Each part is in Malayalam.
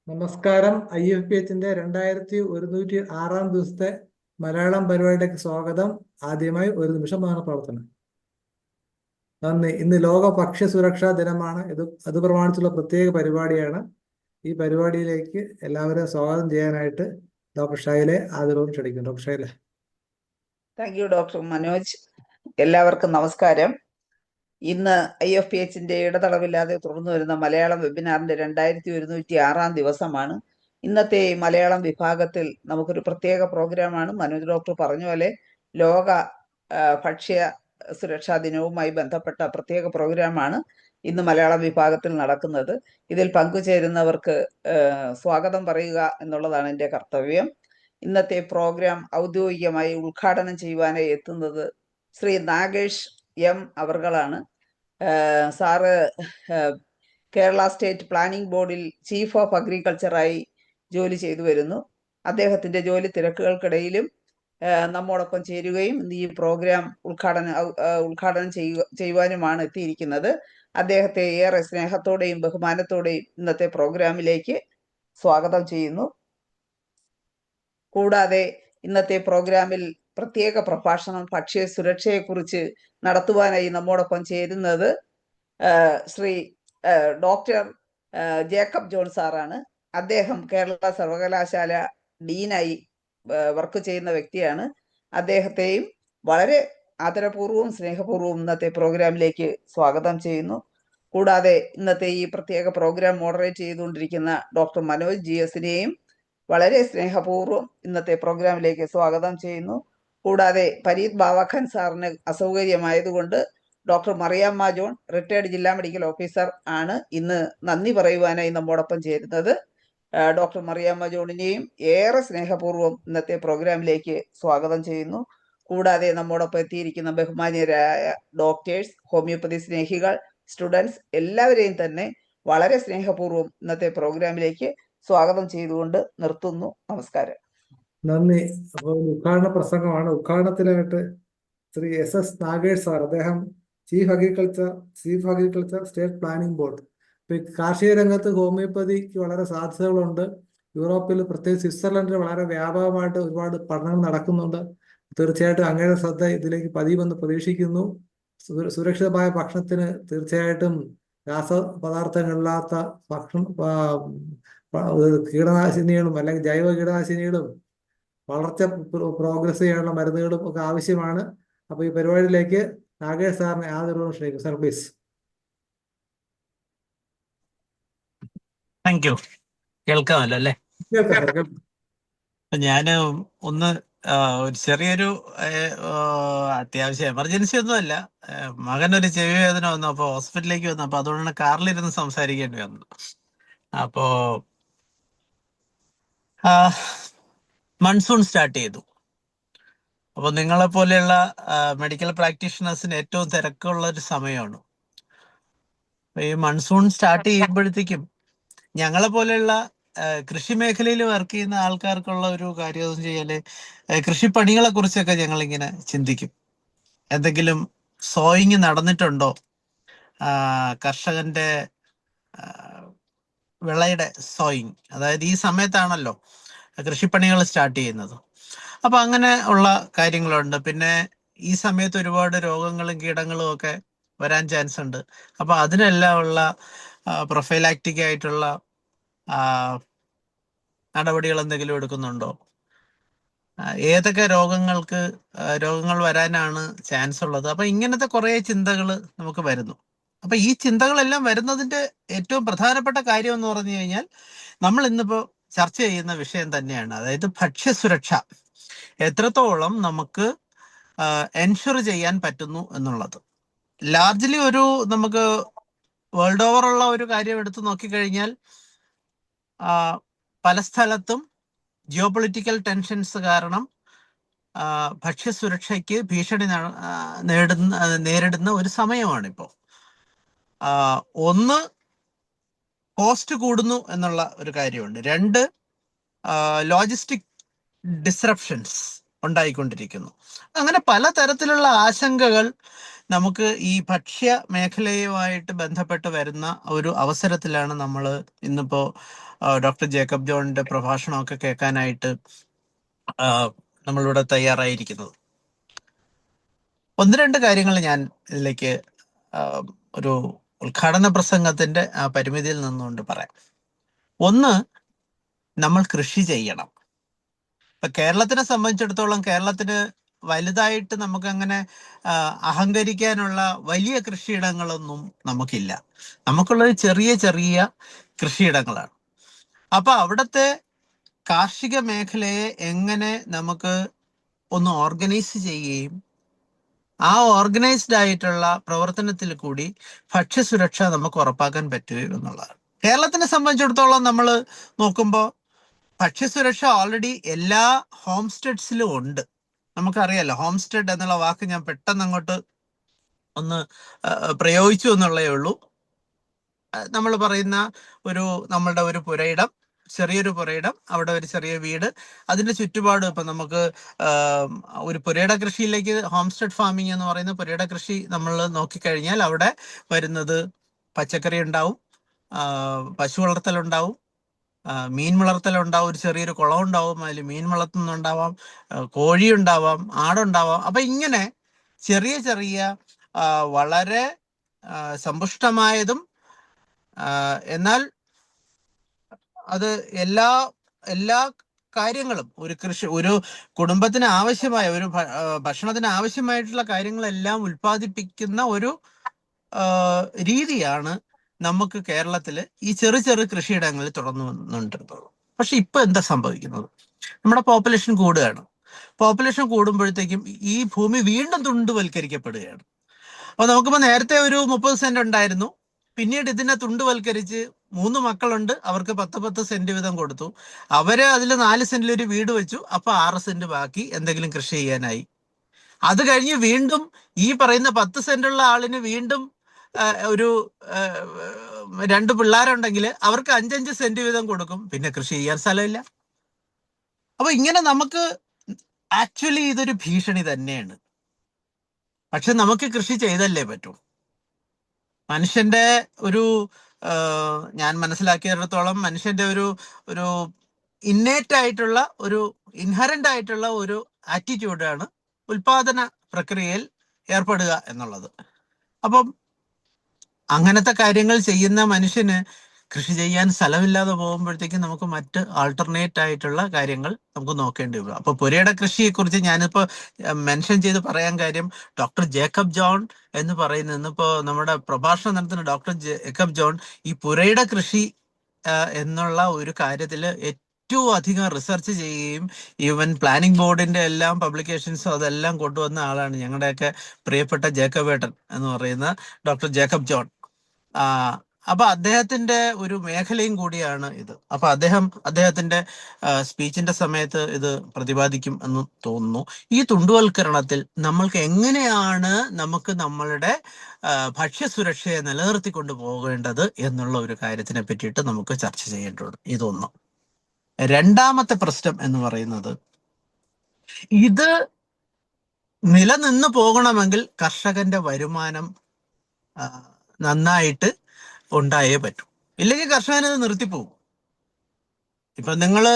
നമസ്കാരം. IFPHന്റെ 2106 ദിവസത്തെ മലയാളം പരിപാടിയിലേക്ക് സ്വാഗതം. ആദ്യമായി ഒരു നിമിഷം മൗന പ്രവർത്തനം. നന്ദി. ഇന്ന് ലോക ഭക്ഷ്യ സുരക്ഷാ ദിനമാണ്. അത് പ്രമാണിച്ചുള്ള പ്രത്യേക പരിപാടിയാണ്. ഈ പരിപാടിയിലേക്ക് എല്ലാവരും സ്വാഗതം ചെയ്യാനായിട്ട് ഡോക്ടർ ഷൈലെ ആദരവും ക്ഷണിക്കുന്നു. Doctor Shaile. Thank you doctor Manoj. എല്ലാവർക്കും നമസ്കാരം. ഇന്ന് IFPHന്റെ ഇടതടവില്ലാതെ തുടർന്നു വരുന്ന മലയാളം വെബിനാറിന്റെ 2106 ദിവസമാണ്. ഇന്നത്തെ മലയാളം വിഭാഗത്തിൽ നമുക്കൊരു പ്രത്യേക പ്രോഗ്രാമാണ്. മനോജ് ഡോക്ടർ പറഞ്ഞ പോലെ ലോക ഭക്ഷ്യ സുരക്ഷാ ദിനവുമായി ബന്ധപ്പെട്ട പ്രത്യേക പ്രോഗ്രാമാണ് ഇന്ന് മലയാളം വിഭാഗത്തിൽ നടക്കുന്നത്. ഇതിൽ പങ്കുചേരുന്നവർക്ക് സ്വാഗതം പറയുക എന്നുള്ളതാണ് എൻ്റെ കർത്തവ്യം. ഇന്നത്തെ പ്രോഗ്രാം ഔദ്യോഗികമായി ഉദ്ഘാടനം ചെയ്യുവാനായി എത്തുന്നത് ശ്രീ നാഗേഷ് M അവർകളാണ്. സാറ് കേരള സ്റ്റേറ്റ് പ്ലാനിംഗ് ബോർഡിൽ ചീഫ് ഓഫ് അഗ്രികൾച്ചറായി ജോലി ചെയ്തു വരുന്നു. അദ്ദേഹത്തിൻ്റെ ജോലി തിരക്കുകൾക്കിടയിലും നമ്മോടൊപ്പം ചേരുകയും ഈ പ്രോഗ്രാം ഉദ്ഘാടനം ചെയ്യുവാനുമാണ് എത്തിയിരിക്കുന്നത്. അദ്ദേഹത്തെ ഏറെ സ്നേഹത്തോടെയും ബഹുമാനത്തോടെയും ഇന്നത്തെ പ്രോഗ്രാമിലേക്ക് സ്വാഗതം ചെയ്യുന്നു. കൂടാതെ ഇന്നത്തെ പ്രോഗ്രാമിൽ പ്രത്യേക പ്രഭാഷണം ഭക്ഷ്യ സുരക്ഷയെക്കുറിച്ച് നടത്തുവാനായി നമ്മോടൊപ്പം ചേരുന്നത് ശ്രീ ഡോക്ടർ ജേക്കബ് ജോൺ സാറാണ്. അദ്ദേഹം കേരള സർവകലാശാല ഡീനായി വർക്ക് ചെയ്യുന്ന വ്യക്തിയാണ്. അദ്ദേഹത്തെയും വളരെ ആദരപൂർവ്വവും സ്നേഹപൂർവ്വവും ഇന്നത്തെ പ്രോഗ്രാമിലേക്ക് സ്വാഗതം ചെയ്യുന്നു. കൂടാതെ ഇന്നത്തെ ഈ പ്രത്യേക പ്രോഗ്രാം മോഡറേറ്റ് ചെയ്തുകൊണ്ടിരിക്കുന്ന ഡോക്ടർ മനോജ് GSനെയും വളരെ സ്നേഹപൂർവ്വം ഇന്നത്തെ പ്രോഗ്രാമിലേക്ക് സ്വാഗതം ചെയ്യുന്നു. കൂടാതെ പരീത് ബാവഖാൻ സാറിന് അസൗകര്യമായതുകൊണ്ട് ഡോക്ടർ മറിയാമ്മ ജോൺ റിട്ടയർഡ് ജില്ലാ മെഡിക്കൽ ഓഫീസർ ആണ് ഇന്ന് നന്ദി പറയുവാനായി നമ്മോടൊപ്പം ചേരുന്നത്. ഡോക്ടർ മറിയാമ്മ ജോണിനെയും ഏറെ സ്നേഹപൂർവ്വം ഇന്നത്തെ പ്രോഗ്രാമിലേക്ക് സ്വാഗതം ചെയ്യുന്നു. കൂടാതെ നമ്മോടൊപ്പം എത്തിയിരിക്കുന്ന ബഹുമാന്യരായ ഡോക്ടേഴ്സ്, ഹോമിയോപ്പതി സ്നേഹികൾ, സ്റ്റുഡൻസ് എല്ലാവരെയും തന്നെ വളരെ സ്നേഹപൂർവ്വം ഇന്നത്തെ പ്രോഗ്രാമിലേക്ക് സ്വാഗതം ചെയ്തുകൊണ്ട് നിർത്തുന്നു. നമസ്കാരം. നന്ദി. അപ്പോൾ ഉദ്ഘാടന പ്രസംഗമാണ്. ഉദ്ഘാടനത്തിലായിട്ട് ശ്രീ SS നാഗേഷ് സാർ, അദ്ദേഹം chief agriculture state planning board. കാർഷിക രംഗത്ത് ഹോമിയോപ്പതിക്ക് വളരെ സാധ്യതകളുണ്ട്. യൂറോപ്പിൽ, പ്രത്യേകിച്ച് സ്വിറ്റ്സർലൻഡിൽ വളരെ വ്യാപകമായിട്ട് ഒരുപാട് പഠനങ്ങൾ നടക്കുന്നുണ്ട്. തീർച്ചയായിട്ടും അങ്ങയുടെ ശ്രദ്ധ ഇതിലേക്ക് പതിയുമെന്ന് പ്രതീക്ഷിക്കുന്നു. സുരക്ഷിതമായ ഭക്ഷണത്തിന് തീർച്ചയായിട്ടും രാസപദാർത്ഥങ്ങളില്ലാത്ത ഭക്ഷണം, കീടനാശിനികളും അല്ലെങ്കിൽ ജൈവ കീടനാശിനികളും വളർച്ച പ്രോഗ്രസ് ചെയ്യാനുള്ള മരുന്നുകളും ഒക്കെ ആവശ്യമാണ്. അപ്പോൾ ഈ പരിപാടിയിലേക്ക് നാഗേഷ് സാറിനെ ആദരവും ക്ഷണിക്കും. Sir please. Thank you. കേൾക്കാമല്ലോ അല്ലേ? ഞാൻ ഒന്ന് ഒരു ചെറിയൊരു അത്യാവശ്യം എമർജൻസി ഒന്നുമല്ല. മകനൊരു ചെവി വേദന വന്നു, അപ്പോൾ ഹോസ്പിറ്റലിലേക്ക് വന്നു. അപ്പോൾ അതുകൊണ്ടാണ് കാറിലിരുന്ന് സംസാരിക്കേണ്ടി വന്നത്. അപ്പോൾ മൺസൂൺ സ്റ്റാർട്ട് ചെയ്തു. അപ്പോൾ നിങ്ങളെ പോലെയുള്ള മെഡിക്കൽ പ്രാക്ടീഷണേഴ്സിന് ഏറ്റവും തിരക്കുള്ള ഒരു സമയമാണ്. ഈ മൺസൂൺ സ്റ്റാർട്ട് ചെയ്യുമ്പോഴത്തേക്കും ഞങ്ങളെ പോലെയുള്ള കൃഷി മേഖലയിൽ വർക്ക് ചെയ്യുന്ന ആൾക്കാർക്കുള്ള ഒരു കാര്യം എന്ന് വെച്ചാല് കൃഷിപ്പണികളെ കുറിച്ചൊക്കെ ഞങ്ങളിങ്ങനെ ചിന്തിക്കും. എന്തെങ്കിലും സോയിങ് നടന്നിട്ടുണ്ടോ, കർഷകന്റെ വിളയുടെ സോയിങ്, അതായത് ഈ സമയത്താണല്ലോ കൃഷിപ്പണികൾ സ്റ്റാർട്ട് ചെയ്യുന്നത്. അപ്പൊ അങ്ങനെ ഉള്ള കാര്യങ്ങളുണ്ട്. പിന്നെ ഈ സമയത്ത് ഒരുപാട് രോഗങ്ങളും കീടങ്ങളും ഒക്കെ വരാൻ ചാൻസ് ഉണ്ട്. അപ്പൊ അതിനെല്ലാം ഉള്ള പ്രൊഫൈലാക്റ്റിക് ആയിട്ടുള്ള നടപടികൾ എന്തെങ്കിലും എടുക്കുന്നുണ്ടോ, ഏതൊക്കെ രോഗങ്ങൾ വരാനാണ് ചാൻസ് ഉള്ളത്. അപ്പൊ ഇങ്ങനത്തെ കുറെ ചിന്തകൾ നമുക്ക് വരുന്നു. അപ്പൊ ഈ ചിന്തകളെല്ലാം വരുന്നതിന്റെ ഏറ്റവും പ്രധാനപ്പെട്ട കാര്യം എന്ന് പറഞ്ഞു കഴിഞ്ഞാൽ നമ്മൾ ഇന്നിപ്പോ ചർച്ച ചെയ്യുന്ന വിഷയം തന്നെയാണ്. അതായത് ഭക്ഷ്യസുരക്ഷ എത്രത്തോളം നമുക്ക് എൻഷുർ ചെയ്യാൻ പറ്റുന്നു എന്നുള്ളത്. ലാർജ്ലി നമുക്ക് വേൾഡ് ഓവർ ഉള്ള ഒരു കാര്യം എടുത്ത് നോക്കിക്കഴിഞ്ഞാൽ പല സ്ഥലത്തും ജിയോ പൊളിറ്റിക്കൽ ടെൻഷൻസ് കാരണം ഭക്ഷ്യസുരക്ഷയ്ക്ക് ഭീഷണി നേരിടുന്ന ഒരു സമയമാണിപ്പോൾ. ഒന്ന്, കോസ്റ്റ് കൂടുന്നു എന്നുള്ള ഒരു കാര്യമുണ്ട്. രണ്ട്, ലോജിസ്റ്റിക് ഡിസ്റപ്ഷൻസ് ഉണ്ടായിക്കൊണ്ടിരിക്കുന്നു. അങ്ങനെ പലതരത്തിലുള്ള ആശങ്കകൾ നമുക്ക് ഈ ഭക്ഷ്യ മേഖലയുമായിട്ട് ബന്ധപ്പെട്ട് വരുന്ന ഒരു അവസരത്തിലാണ് നമ്മൾ ഇന്നിപ്പോ ഡോക്ടർ ജേക്കബ് ജോണിന്റെ പ്രഭാഷണമൊക്കെ കേൾക്കാനായിട്ട് നമ്മളിവിടെ തയ്യാറായിരിക്കുന്നത്. ഒന്ന് രണ്ട് കാര്യങ്ങൾ ഞാൻ ഇതിലേക്ക് ഒരു ഉദ്ഘാടന പ്രസംഗത്തിന്റെ ആ പരിമിതിയിൽ നിന്നുകൊണ്ട് പറയാം. ഒന്ന്, നമ്മൾ കൃഷി ചെയ്യണം. ഇപ്പൊ കേരളത്തിനെ സംബന്ധിച്ചിടത്തോളം കേരളത്തിന് വലുതായിട്ട് നമുക്ക് അങ്ങനെ അഹങ്കരിക്കാനുള്ള വലിയ കൃഷിയിടങ്ങളൊന്നും നമുക്കില്ല. നമുക്കുള്ളത് ചെറിയ ചെറിയ കൃഷിയിടങ്ങളാണ്. അപ്പൊ അവിടുത്തെ കാർഷിക മേഖലയെ എങ്ങനെ നമുക്ക് ഒന്ന് ഓർഗനൈസ് ചെയ്യുകയും ആ ഓർഗനൈസ്ഡ് ആയിട്ടുള്ള പ്രവർത്തനത്തിൽ കൂടി ഭക്ഷ്യസുരക്ഷ നമുക്ക് ഉറപ്പാക്കാൻ പറ്റുകയും എന്നുള്ളതാണ്. കേരളത്തിനെ സംബന്ധിച്ചിടത്തോളം നമ്മൾ നോക്കുമ്പോൾ ഭക്ഷ്യസുരക്ഷ ഓൾറെഡി എല്ലാ ഹോം സ്റ്റേറ്റ്സിലും ഉണ്ട്. നമുക്കറിയാലോ, ഹോം സ്റ്റേറ്റ് എന്നുള്ള വാക്ക് ഞാൻ പെട്ടെന്ന് അങ്ങോട്ട് ഒന്ന് പ്രയോഗിച്ചു എന്നുള്ളേ ഉള്ളൂ. നമ്മൾ പറയുന്ന നമ്മളുടെ ഒരു പുരയിടം, ചെറിയൊരു പുരയിടം, അവിടെ ഒരു ചെറിയ വീട്, അതിന്റെ ചുറ്റുപാട് ഇപ്പൊ നമുക്ക് ഒരു പുരയിട കൃഷിയിലേക്ക് ഹോം സ്റ്റേറ്റ് ഫാമിംഗ് എന്ന് പറയുന്ന പുരയിട കൃഷി നമ്മൾ നോക്കിക്കഴിഞ്ഞാൽ അവിടെ വരുന്നത് പച്ചക്കറി ഉണ്ടാവും, പശു വളർത്തലുണ്ടാവും, മീൻ വളർത്തലുണ്ടാവും, ഒരു ചെറിയൊരു കുളം ഉണ്ടാവും, അതിൽ മീൻ വളർത്തുന്നുണ്ടാവാം, കോഴി ഉണ്ടാവാം, ആടുണ്ടാവാം. അപ്പൊ ഇങ്ങനെ ചെറിയ ചെറിയ വളരെ സമ്പുഷ്ടമായതും എന്നാൽ അത് എല്ലാ എല്ലാ കാര്യങ്ങളും ഒരു കുടുംബത്തിന് ആവശ്യമായ ഭക്ഷണത്തിന് ആവശ്യമായിട്ടുള്ള കാര്യങ്ങളെല്ലാം ഉൽപ്പാദിപ്പിക്കുന്ന ഒരു രീതിയാണ് നമുക്ക് കേരളത്തിൽ ഈ ചെറു ചെറു കൃഷിയിടങ്ങളിൽ തുടർന്നു വന്നുകൊണ്ടിരുന്നത്. പക്ഷെ ഇപ്പൊ എന്താ സംഭവിക്കുന്നത്? നമ്മുടെ പോപ്പുലേഷൻ കൂടുകയാണ്. പോപ്പുലേഷൻ കൂടുമ്പോഴത്തേക്കും ഈ ഭൂമി വീണ്ടും തുണ്ടുവൽക്കരിക്കപ്പെടുകയാണ്. അപ്പൊ നമുക്കിപ്പോ നേരത്തെ ഒരു 30 സെന്റ് ഉണ്ടായിരുന്നു, പിന്നീട് ഇതിനെ തുണ്ടുവൽക്കരിച്ച് 3 മക്കളുണ്ട്, അവർക്ക് 10 സെന്റ് വീതം കൊടുത്തു. അവര് അതിൽ 4 സെന്റിൽ ഒരു വീട് വെച്ചു. അപ്പൊ 6 സെന്റ് ബാക്കി എന്തെങ്കിലും കൃഷി ചെയ്യാനായി. അത് കഴിഞ്ഞ് വീണ്ടും ഈ പറയുന്ന 10 സെന്റുള്ള ആളിന് വീണ്ടും ഒരു 2 പിള്ളേരുണ്ടെങ്കിൽ അവർക്ക് 5-5 സെന്റ് വീതം കൊടുക്കും. പിന്നെ കൃഷി ചെയ്യാൻ സ്ഥലമില്ല. അപ്പൊ ഇങ്ങനെ നമുക്ക് ആക്ച്വലി ഇതൊരു ഭീഷണി തന്നെയാണ്. പക്ഷെ നമുക്ക് കൃഷി ചെയ്തല്ലേ പറ്റൂ. മനുഷ്യന്റെ ഞാൻ മനസ്സിലാക്കിയിടത്തോളം മനുഷ്യന്റെ ഒരു ഇന്നേറ്റ് ആയിട്ടുള്ള ഇൻഹറന്റ് ആയിട്ടുള്ള ഒരു ആറ്റിറ്റ്യൂഡാണ് ഉൽപാദന പ്രക്രിയയിൽ ഏർപ്പെടുക എന്നുള്ളത്. അപ്പം അങ്ങനത്തെ കാര്യങ്ങൾ ചെയ്യുന്ന മനുഷ്യന് കൃഷി ചെയ്യാൻ സ്ഥലമില്ലാതെ പോകുമ്പോഴത്തേക്കും നമുക്ക് മറ്റ് ആൾട്ടർനേറ്റ് ആയിട്ടുള്ള കാര്യങ്ങൾ നമുക്ക് നോക്കേണ്ടി വരും. അപ്പൊ പുരയിട കൃഷിയെ കുറിച്ച് ഞാനിപ്പോ മെൻഷൻ ചെയ്ത് പറയാൻ കാര്യം, ഡോക്ടർ ജേക്കബ് ജോൺ എന്ന് പറയുന്ന ഇന്നിപ്പോ നമ്മുടെ പ്രഭാഷണം നടത്തുന്ന ഡോക്ടർ ജേക്കബ് ജോൺ ഈ പുരയിട കൃഷി എന്നുള്ള ഒരു കാര്യത്തിൽ ഏറ്റവും അധികം റിസർച്ച് ചെയ്യുകയും ഈവൻ പ്ലാനിംഗ് ബോർഡിന്റെ എല്ലാം പബ്ലിക്കേഷൻസും അതെല്ലാം കൊണ്ടുവന്ന ആളാണ് ഞങ്ങളുടെയൊക്കെ പ്രിയപ്പെട്ട ജേക്കബേട്ടൻ എന്ന് പറയുന്ന ഡോക്ടർ ജേക്കബ് ജോൺ. അപ്പൊ അദ്ദേഹത്തിന്റെ ഒരു മേഖലയും കൂടിയാണ് ഇത്. അപ്പൊ അദ്ദേഹത്തിന്റെ സ്പീച്ചിന്റെ സമയത്ത് ഇത് പ്രതിപാദിക്കും എന്ന് തോന്നുന്നു. ഈ തുണ്ടുവൽക്കരണത്തിൽ നമ്മൾക്ക് എങ്ങനെയാണ് നമുക്ക് നമ്മളുടെ ഭക്ഷ്യസുരക്ഷയെ നിലനിർത്തിക്കൊണ്ട് പോകേണ്ടത് എന്നുള്ള ഒരു കാര്യത്തിനെ പറ്റിയിട്ട് നമുക്ക് ചർച്ച ചെയ്യേണ്ടതുണ്ട്. ഇതൊന്ന്. രണ്ടാമത്തെ പ്രശ്നം എന്ന് പറയുന്നത്, ഇത് നിലനിന്ന് പോകണമെങ്കിൽ കർഷകന്റെ വരുമാനം നന്നായിട്ട് ഉണ്ടായേ പറ്റൂ. ഇല്ലെങ്കിൽ കർഷകനത് നിർത്തിപ്പോകും. ഇപ്പൊ നിങ്ങള്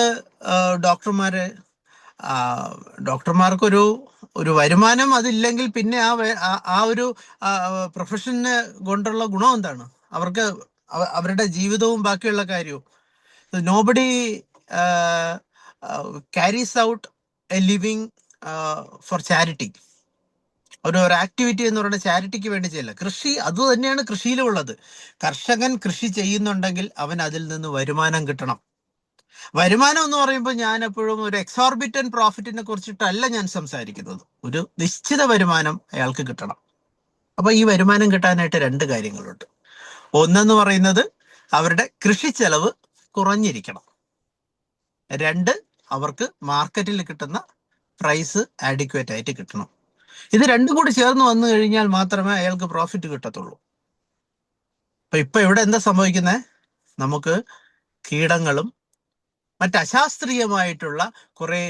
ഡോക്ടർമാർക്കൊരു വരുമാനം അതില്ലെങ്കിൽ പിന്നെ ആ ഒരു പ്രൊഫഷന് കൊണ്ടുള്ള ഗുണം എന്താണ്? അവർക്ക് അവരുടെ ജീവിതവും ബാക്കിയുള്ള കാര്യവും. Nobody carries out A living four charity. ഒരു ആക്ടിവിറ്റി എന്ന് പറയുന്നത് ചാരിറ്റിക്ക് വേണ്ടി ചെയ്യില്ല. കൃഷി അത് തന്നെയാണ് കൃഷിയിലുള്ളത്. കർഷകൻ കൃഷി ചെയ്യുന്നുണ്ടെങ്കിൽ അവൻ അതിൽ നിന്ന് വരുമാനം കിട്ടണം. വരുമാനം എന്ന് പറയുമ്പോൾ ഞാൻ എപ്പോഴും ഒരു എക്സോർബിറ്റൻ പ്രോഫിറ്റിനെ കുറിച്ചിട്ടല്ല ഞാൻ സംസാരിക്കുന്നത്. ഒരു നിശ്ചിത വരുമാനം അയാൾക്ക് കിട്ടണം. അപ്പൊ ഈ വരുമാനം കിട്ടാനായിട്ട് 2 കാര്യങ്ങളുണ്ട്. ഒന്നെന്ന് പറയുന്നത് അവരുടെ കൃഷി ചെലവ് കുറഞ്ഞിരിക്കണം. 2, അവർക്ക് മാർക്കറ്റിൽ കിട്ടുന്ന പ്രൈസ് ആഡിക്വേറ്റ് ആയിട്ട് കിട്ടണം. ഇത് 2 കൂടി ചേർന്ന് വന്നു കഴിഞ്ഞാൽ മാത്രമേ അയാൾക്ക് പ്രോഫിറ്റ് കിട്ടത്തുള്ളൂ. ഇപ്പൊ ഇവിടെ എന്താ സംഭവിക്കുന്നത്? നമുക്ക് കീടങ്ങളും മറ്റ് അശാസ്ത്രീയമായിട്ടുള്ള കുറെ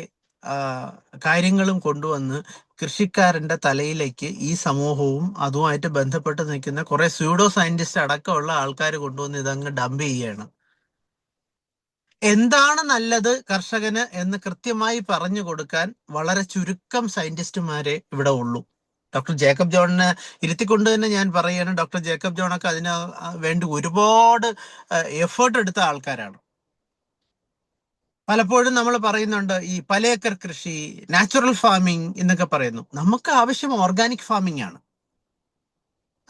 കാര്യങ്ങളും കൊണ്ടുവന്ന് കൃഷിക്കാരന്റെ തലയിലേക്ക് ഈ സമൂഹവും അതുമായിട്ട് ബന്ധപ്പെട്ട് നിൽക്കുന്ന കുറെ സ്യൂഡോ സയന്റിസ്റ്റ് അടക്കമുള്ള ആൾക്കാർ കൊണ്ടുവന്ന് ഇതങ്ങ് ഡംപ് ചെയ്യുകയാണ്. എന്താണ് നല്ലത് കർഷകന് എന്ന് കൃത്യമായി പറഞ്ഞു കൊടുക്കാൻ വളരെ ചുരുക്കം സയന്റിസ്റ്റുമാരെ ഇവിടെ ഉള്ളൂ. ഡോക്ടർ ജേക്കബ് ജോണിനെ ഇരുത്തിക്കൊണ്ട് തന്നെ ഞാൻ പറയുകയാണ്, ഡോക്ടർ ജേക്കബ് ജോണൊക്കെ അതിന് വേണ്ടി ഒരുപാട് എഫേർട്ട് എടുത്ത ആൾക്കാരാണ്. പലപ്പോഴും നമ്മൾ പറയുന്നുണ്ട് ഈ പലേക്കർ കൃഷി, നാച്ചുറൽ ഫാമിംഗ് എന്നൊക്കെ പറയുന്നു. നമുക്ക് ആവശ്യം ഓർഗാനിക് ഫാമിംഗ് ആണ്.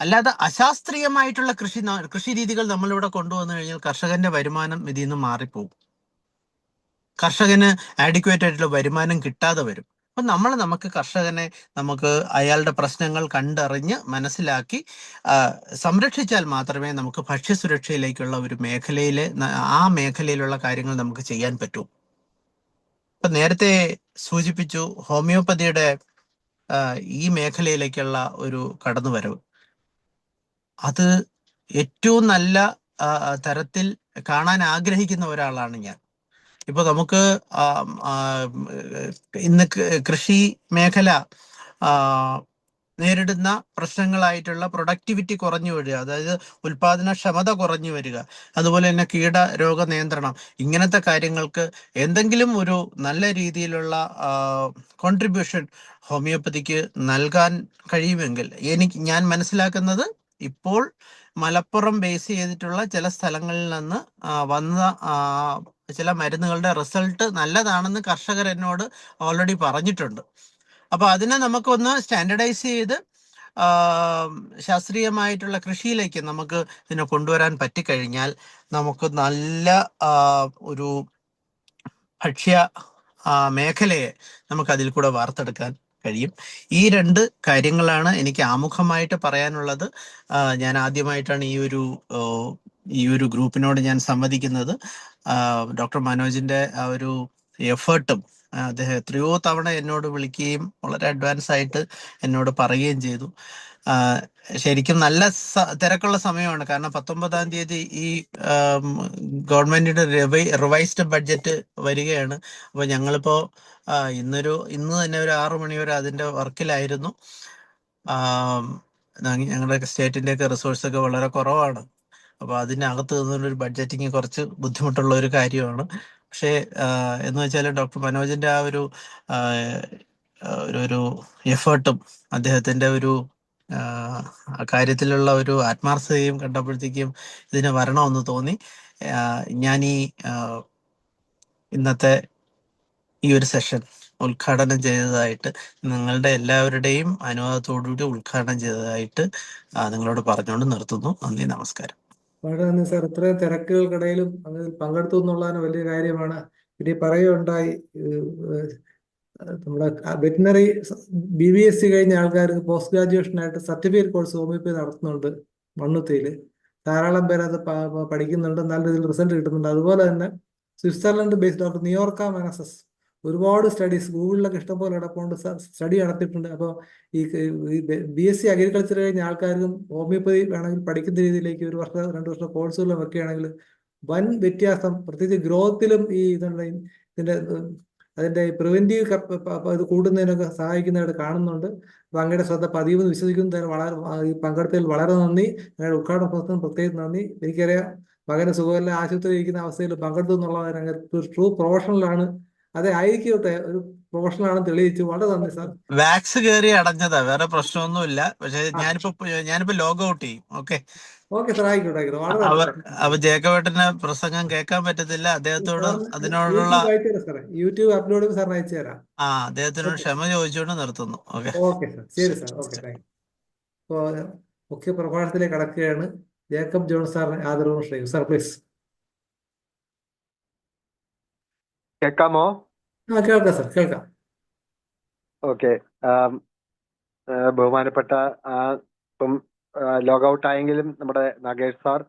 അല്ലാതെ അശാസ്ത്രീയമായിട്ടുള്ള കൃഷി രീതികൾ നമ്മളിവിടെ കൊണ്ടുവന്നു കഴിഞ്ഞാൽ കർഷകന്റെ വരുമാനം ഇതിൽ നിന്ന് മാറിപ്പോകും. കർഷകന് ആഡിക്വേറ്റ് ആയിട്ടുള്ള വരുമാനം കിട്ടാതെ വരും. അപ്പം നമുക്ക് കർഷകനെ നമുക്ക് അയാളുടെ പ്രശ്നങ്ങൾ കണ്ടറിഞ്ഞ് മനസ്സിലാക്കി സംരക്ഷിച്ചാൽ മാത്രമേ നമുക്ക് ഭക്ഷ്യസുരക്ഷയിലേക്കുള്ള ഒരു ആ മേഖലയിലുള്ള കാര്യങ്ങൾ നമുക്ക് ചെയ്യാൻ പറ്റൂ. ഇപ്പം നേരത്തെ സൂചിപ്പിച്ചു ഹോമിയോപ്പതിയുടെ ഈ മേഖലയിലേക്കുള്ള ഒരു കടന്നുവരവ്. അത് ഏറ്റവും നല്ല തരത്തിൽ കാണാൻ ആഗ്രഹിക്കുന്ന ഒരാളാണ് ഞാൻ. ഇപ്പൊ നമുക്ക് ഇന്ന് കൃഷി മേഖല നേരിടുന്ന പ്രശ്നങ്ങളായിട്ടുള്ള പ്രൊഡക്ടിവിറ്റി കുറഞ്ഞു വരിക, അതായത് ഉൽപാദനക്ഷമത കുറഞ്ഞു വരിക, അതുപോലെ തന്നെ കീടരോഗ നിയന്ത്രണം, ഇങ്ങനത്തെ കാര്യങ്ങൾക്ക് എന്തെങ്കിലും ഒരു നല്ല രീതിയിലുള്ള കോൺട്രിബ്യൂഷൻ ഹോമിയോപ്പതിക്ക് നൽകാൻ കഴിയുമെങ്കിൽ ഞാൻ മനസ്സിലാക്കുന്നത് ഇപ്പോൾ മലപ്പുറം ബേസ് ചെയ്തിട്ടുള്ള ചില സ്ഥലങ്ങളിൽ നിന്ന് വന്ന ചില മരുന്നുകളുടെ റിസൾട്ട് നല്ലതാണെന്ന് കർഷകർ എന്നോട് ഓൾറെഡി പറഞ്ഞിട്ടുണ്ട്. അപ്പൊ അതിനെ നമുക്കൊന്ന് സ്റ്റാൻഡർഡൈസ് ചെയ്ത് ശാസ്ത്രീയമായിട്ടുള്ള കൃഷിയിലേക്ക് നമുക്ക് ഇതിനെ കൊണ്ടുവരാൻ പറ്റിക്കഴിഞ്ഞാൽ നമുക്ക് നല്ല ഒരു ഭക്ഷ്യ മേഖലയെ നമുക്ക് അതിൽ കൂടെ വാർത്തെടുക്കാൻ കഴിയും. ഈ രണ്ട് കാര്യങ്ങളാണ് എനിക്ക് ആമുഖമായിട്ട് പറയാനുള്ളത്. ഞാൻ ആദ്യമായിട്ടാണ് ഈ ഒരു ഗ്രൂപ്പിനോട് ഞാൻ സംവദിക്കുന്നത്. ഡോക്ടർ മനോജിന്റെ ആ ഒരു എഫേർട്ടും അദ്ദേഹം എത്രയോ തവണ എന്നോട് വിളിക്കുകയും വളരെ അഡ്വാൻസ് ആയിട്ട് എന്നോട് പറയുകയും ചെയ്തു. ശരിക്കും നല്ല തിരക്കുള്ള സമയമാണ്. കാരണം 19-ാം തീയതി ഈ ഗവൺമെന്റിന്റെ റിവൈസ്ഡ് ബഡ്ജറ്റ് വരികയാണ്. അപ്പൊ ഞങ്ങളിപ്പോ ഇന്ന് തന്നെ ഒരു 6 മണി വരെ അതിന്റെ വർക്കിലായിരുന്നു. ഞങ്ങളുടെ സ്റ്റേറ്റിന്റെ ഒക്കെ റിസോഴ്സ് ഒക്കെ വളരെ കുറവാണ്. അപ്പൊ അതിനകത്ത് നിന്നൊരു ബഡ്ജറ്റിങ് കുറച്ച് ബുദ്ധിമുട്ടുള്ള ഒരു കാര്യമാണ്. പക്ഷേ എന്ന് വെച്ചാൽ ഡോക്ടർ മനോജിന്റെ ആ ഒരു എഫേർട്ടും അദ്ദേഹത്തിന്റെ ഒരു കാര്യത്തിലുള്ള ഒരു ആത്മാർത്ഥതയും കണ്ടപ്പോഴത്തേക്കും ഇതിന് വരണമെന്ന് തോന്നി. ഞാൻ ഇന്നത്തെ ഈ ഒരു സെഷൻ ഉദ്ഘാടനം ചെയ്തതായിട്ട്, നിങ്ങളുടെ എല്ലാവരുടെയും അനുവാദത്തോടുകൂടി ഉദ്ഘാടനം ചെയ്തതായിട്ട് നിങ്ങളോട് പറഞ്ഞുകൊണ്ട് നിർത്തുന്നു. നന്ദി, നമസ്കാരം. വളരെ നന്ദി സാർ. ഇത്രയും തിരക്കുകൾക്കിടയിലും അതിൽ പങ്കെടുത്തു എന്നുള്ളതാണ് വലിയ കാര്യമാണ്. ഇനി പറയുകയുണ്ടായി, നമ്മുടെ വെറ്റിനറി BVSC കഴിഞ്ഞ ആൾക്കാർ പോസ്റ്റ് ഗ്രാജുവേഷനായിട്ട് സർട്ടിഫിക്കറ്റ് കോഴ്സ് ഹോമിയോപ്പതി നടത്തുന്നുണ്ട് മണ്ണുത്തിയിൽ. ധാരാളം പേര് അത് പഠിക്കുന്നുണ്ട്, നല്ല രീതിയിൽ റിസൾട്ട് കിട്ടുന്നുണ്ട്. അതുപോലെ തന്നെ സ്വിറ്റ്സർലൻഡ് ബേസ്ഡ് ഡോക്ടർ നിയോർക്ക മനസസ് ഒരുപാട് സ്റ്റഡീസ് ഗൂഗിളിലൊക്കെ ഇഷ്ടംപോലെ കിടപ്പുണ്ട്, സ്റ്റഡി നടത്തിയിട്ടുണ്ട്. അപ്പോൾ ഈ BSc അഗ്രികൾച്ചർ കഴിഞ്ഞ ആൾക്കാർക്കും ഹോമിയോപ്പതി വേണമെങ്കിൽ പഠിക്കുന്ന രീതിയിലേക്ക് 1 വർഷം 2 വർഷം കോഴ്സുകളും വെക്കുകയാണെങ്കിൽ വൻ വ്യത്യാസം, പ്രത്യേകിച്ച് ഗ്രോത്തിലും അതിന്റെ പ്രിവെന്റീവ് ഇത് കൂടുന്നതിനൊക്കെ സഹായിക്കുന്നതായിട്ട് കാണുന്നുണ്ട്. അപ്പൊ അങ്ങയുടെ ശ്രദ്ധ പതിവെന്ന് വിശ്വസിക്കുന്നതിന് ഈ പങ്കെടുത്തതിൽ വളരെ നന്ദി. ഞങ്ങളുടെ ഉദ്ഘാടന പ്രവർത്തനം പ്രത്യേകിച്ച് നന്ദി. എനിക്കറിയാം മകന് സുഖമില്ല, ആശുപത്രി ഇരിക്കുന്ന അവസ്ഥയിൽ പങ്കെടുത്തു എന്നുള്ളതാണ്. ഒരു ട്രൂ പ്രൊഫഷണലാണ്. അതെ, ആയിരിക്കട്ടെ, ഒരു പ്രൊഫഷണലാണെന്ന് തെളിയിച്ചു. വളരെ നന്ദി സാർ. വാക്സ് കയറി അടഞ്ഞതാ, വേറെ പ്രശ്നമൊന്നുമില്ല. പക്ഷെ ഞാനിപ്പോ ലോഗ് ഔട്ട് ചെയ്യും. ഓക്കെ സാർ, ആയിക്കോട്ടെ. വളരെ നന്ദി. അപ്പൊ ജേക്കബേട്ടന്റെ പ്രസംഗം കേൾക്കാൻ പറ്റത്തില്ല. അദ്ദേഹത്തോട് അതിനോടുള്ള യൂട്യൂബ് അപ്ലോഡ് ചെയ്യുമ്പോൾ സാറിന് അയച്ചു തരാം. അദ്ദേഹത്തിനോട് ക്ഷമ ചോദിച്ചുകൊണ്ട് നിർത്തുന്നു. ഓക്കെ സാർ, ശരി സാർ. Okay, thank you. അപ്പോൾ മുഖ്യ പ്രഭാഷണത്തിലേക്ക് കടക്കുകയാണ്. ജേക്കബ് ജോൺ സാറിന് ആദരവും ക്ഷണിക്കും. Sir please. കേൾക്കാമോ? കേൾക്കാം സാർ, കേൾക്കാം. ഓക്കെ. ബഹുമാനപ്പെട്ട ഇപ്പം ലോഗൌട്ട് ആയെങ്കിലും നമ്മുടെ Nagesh sir,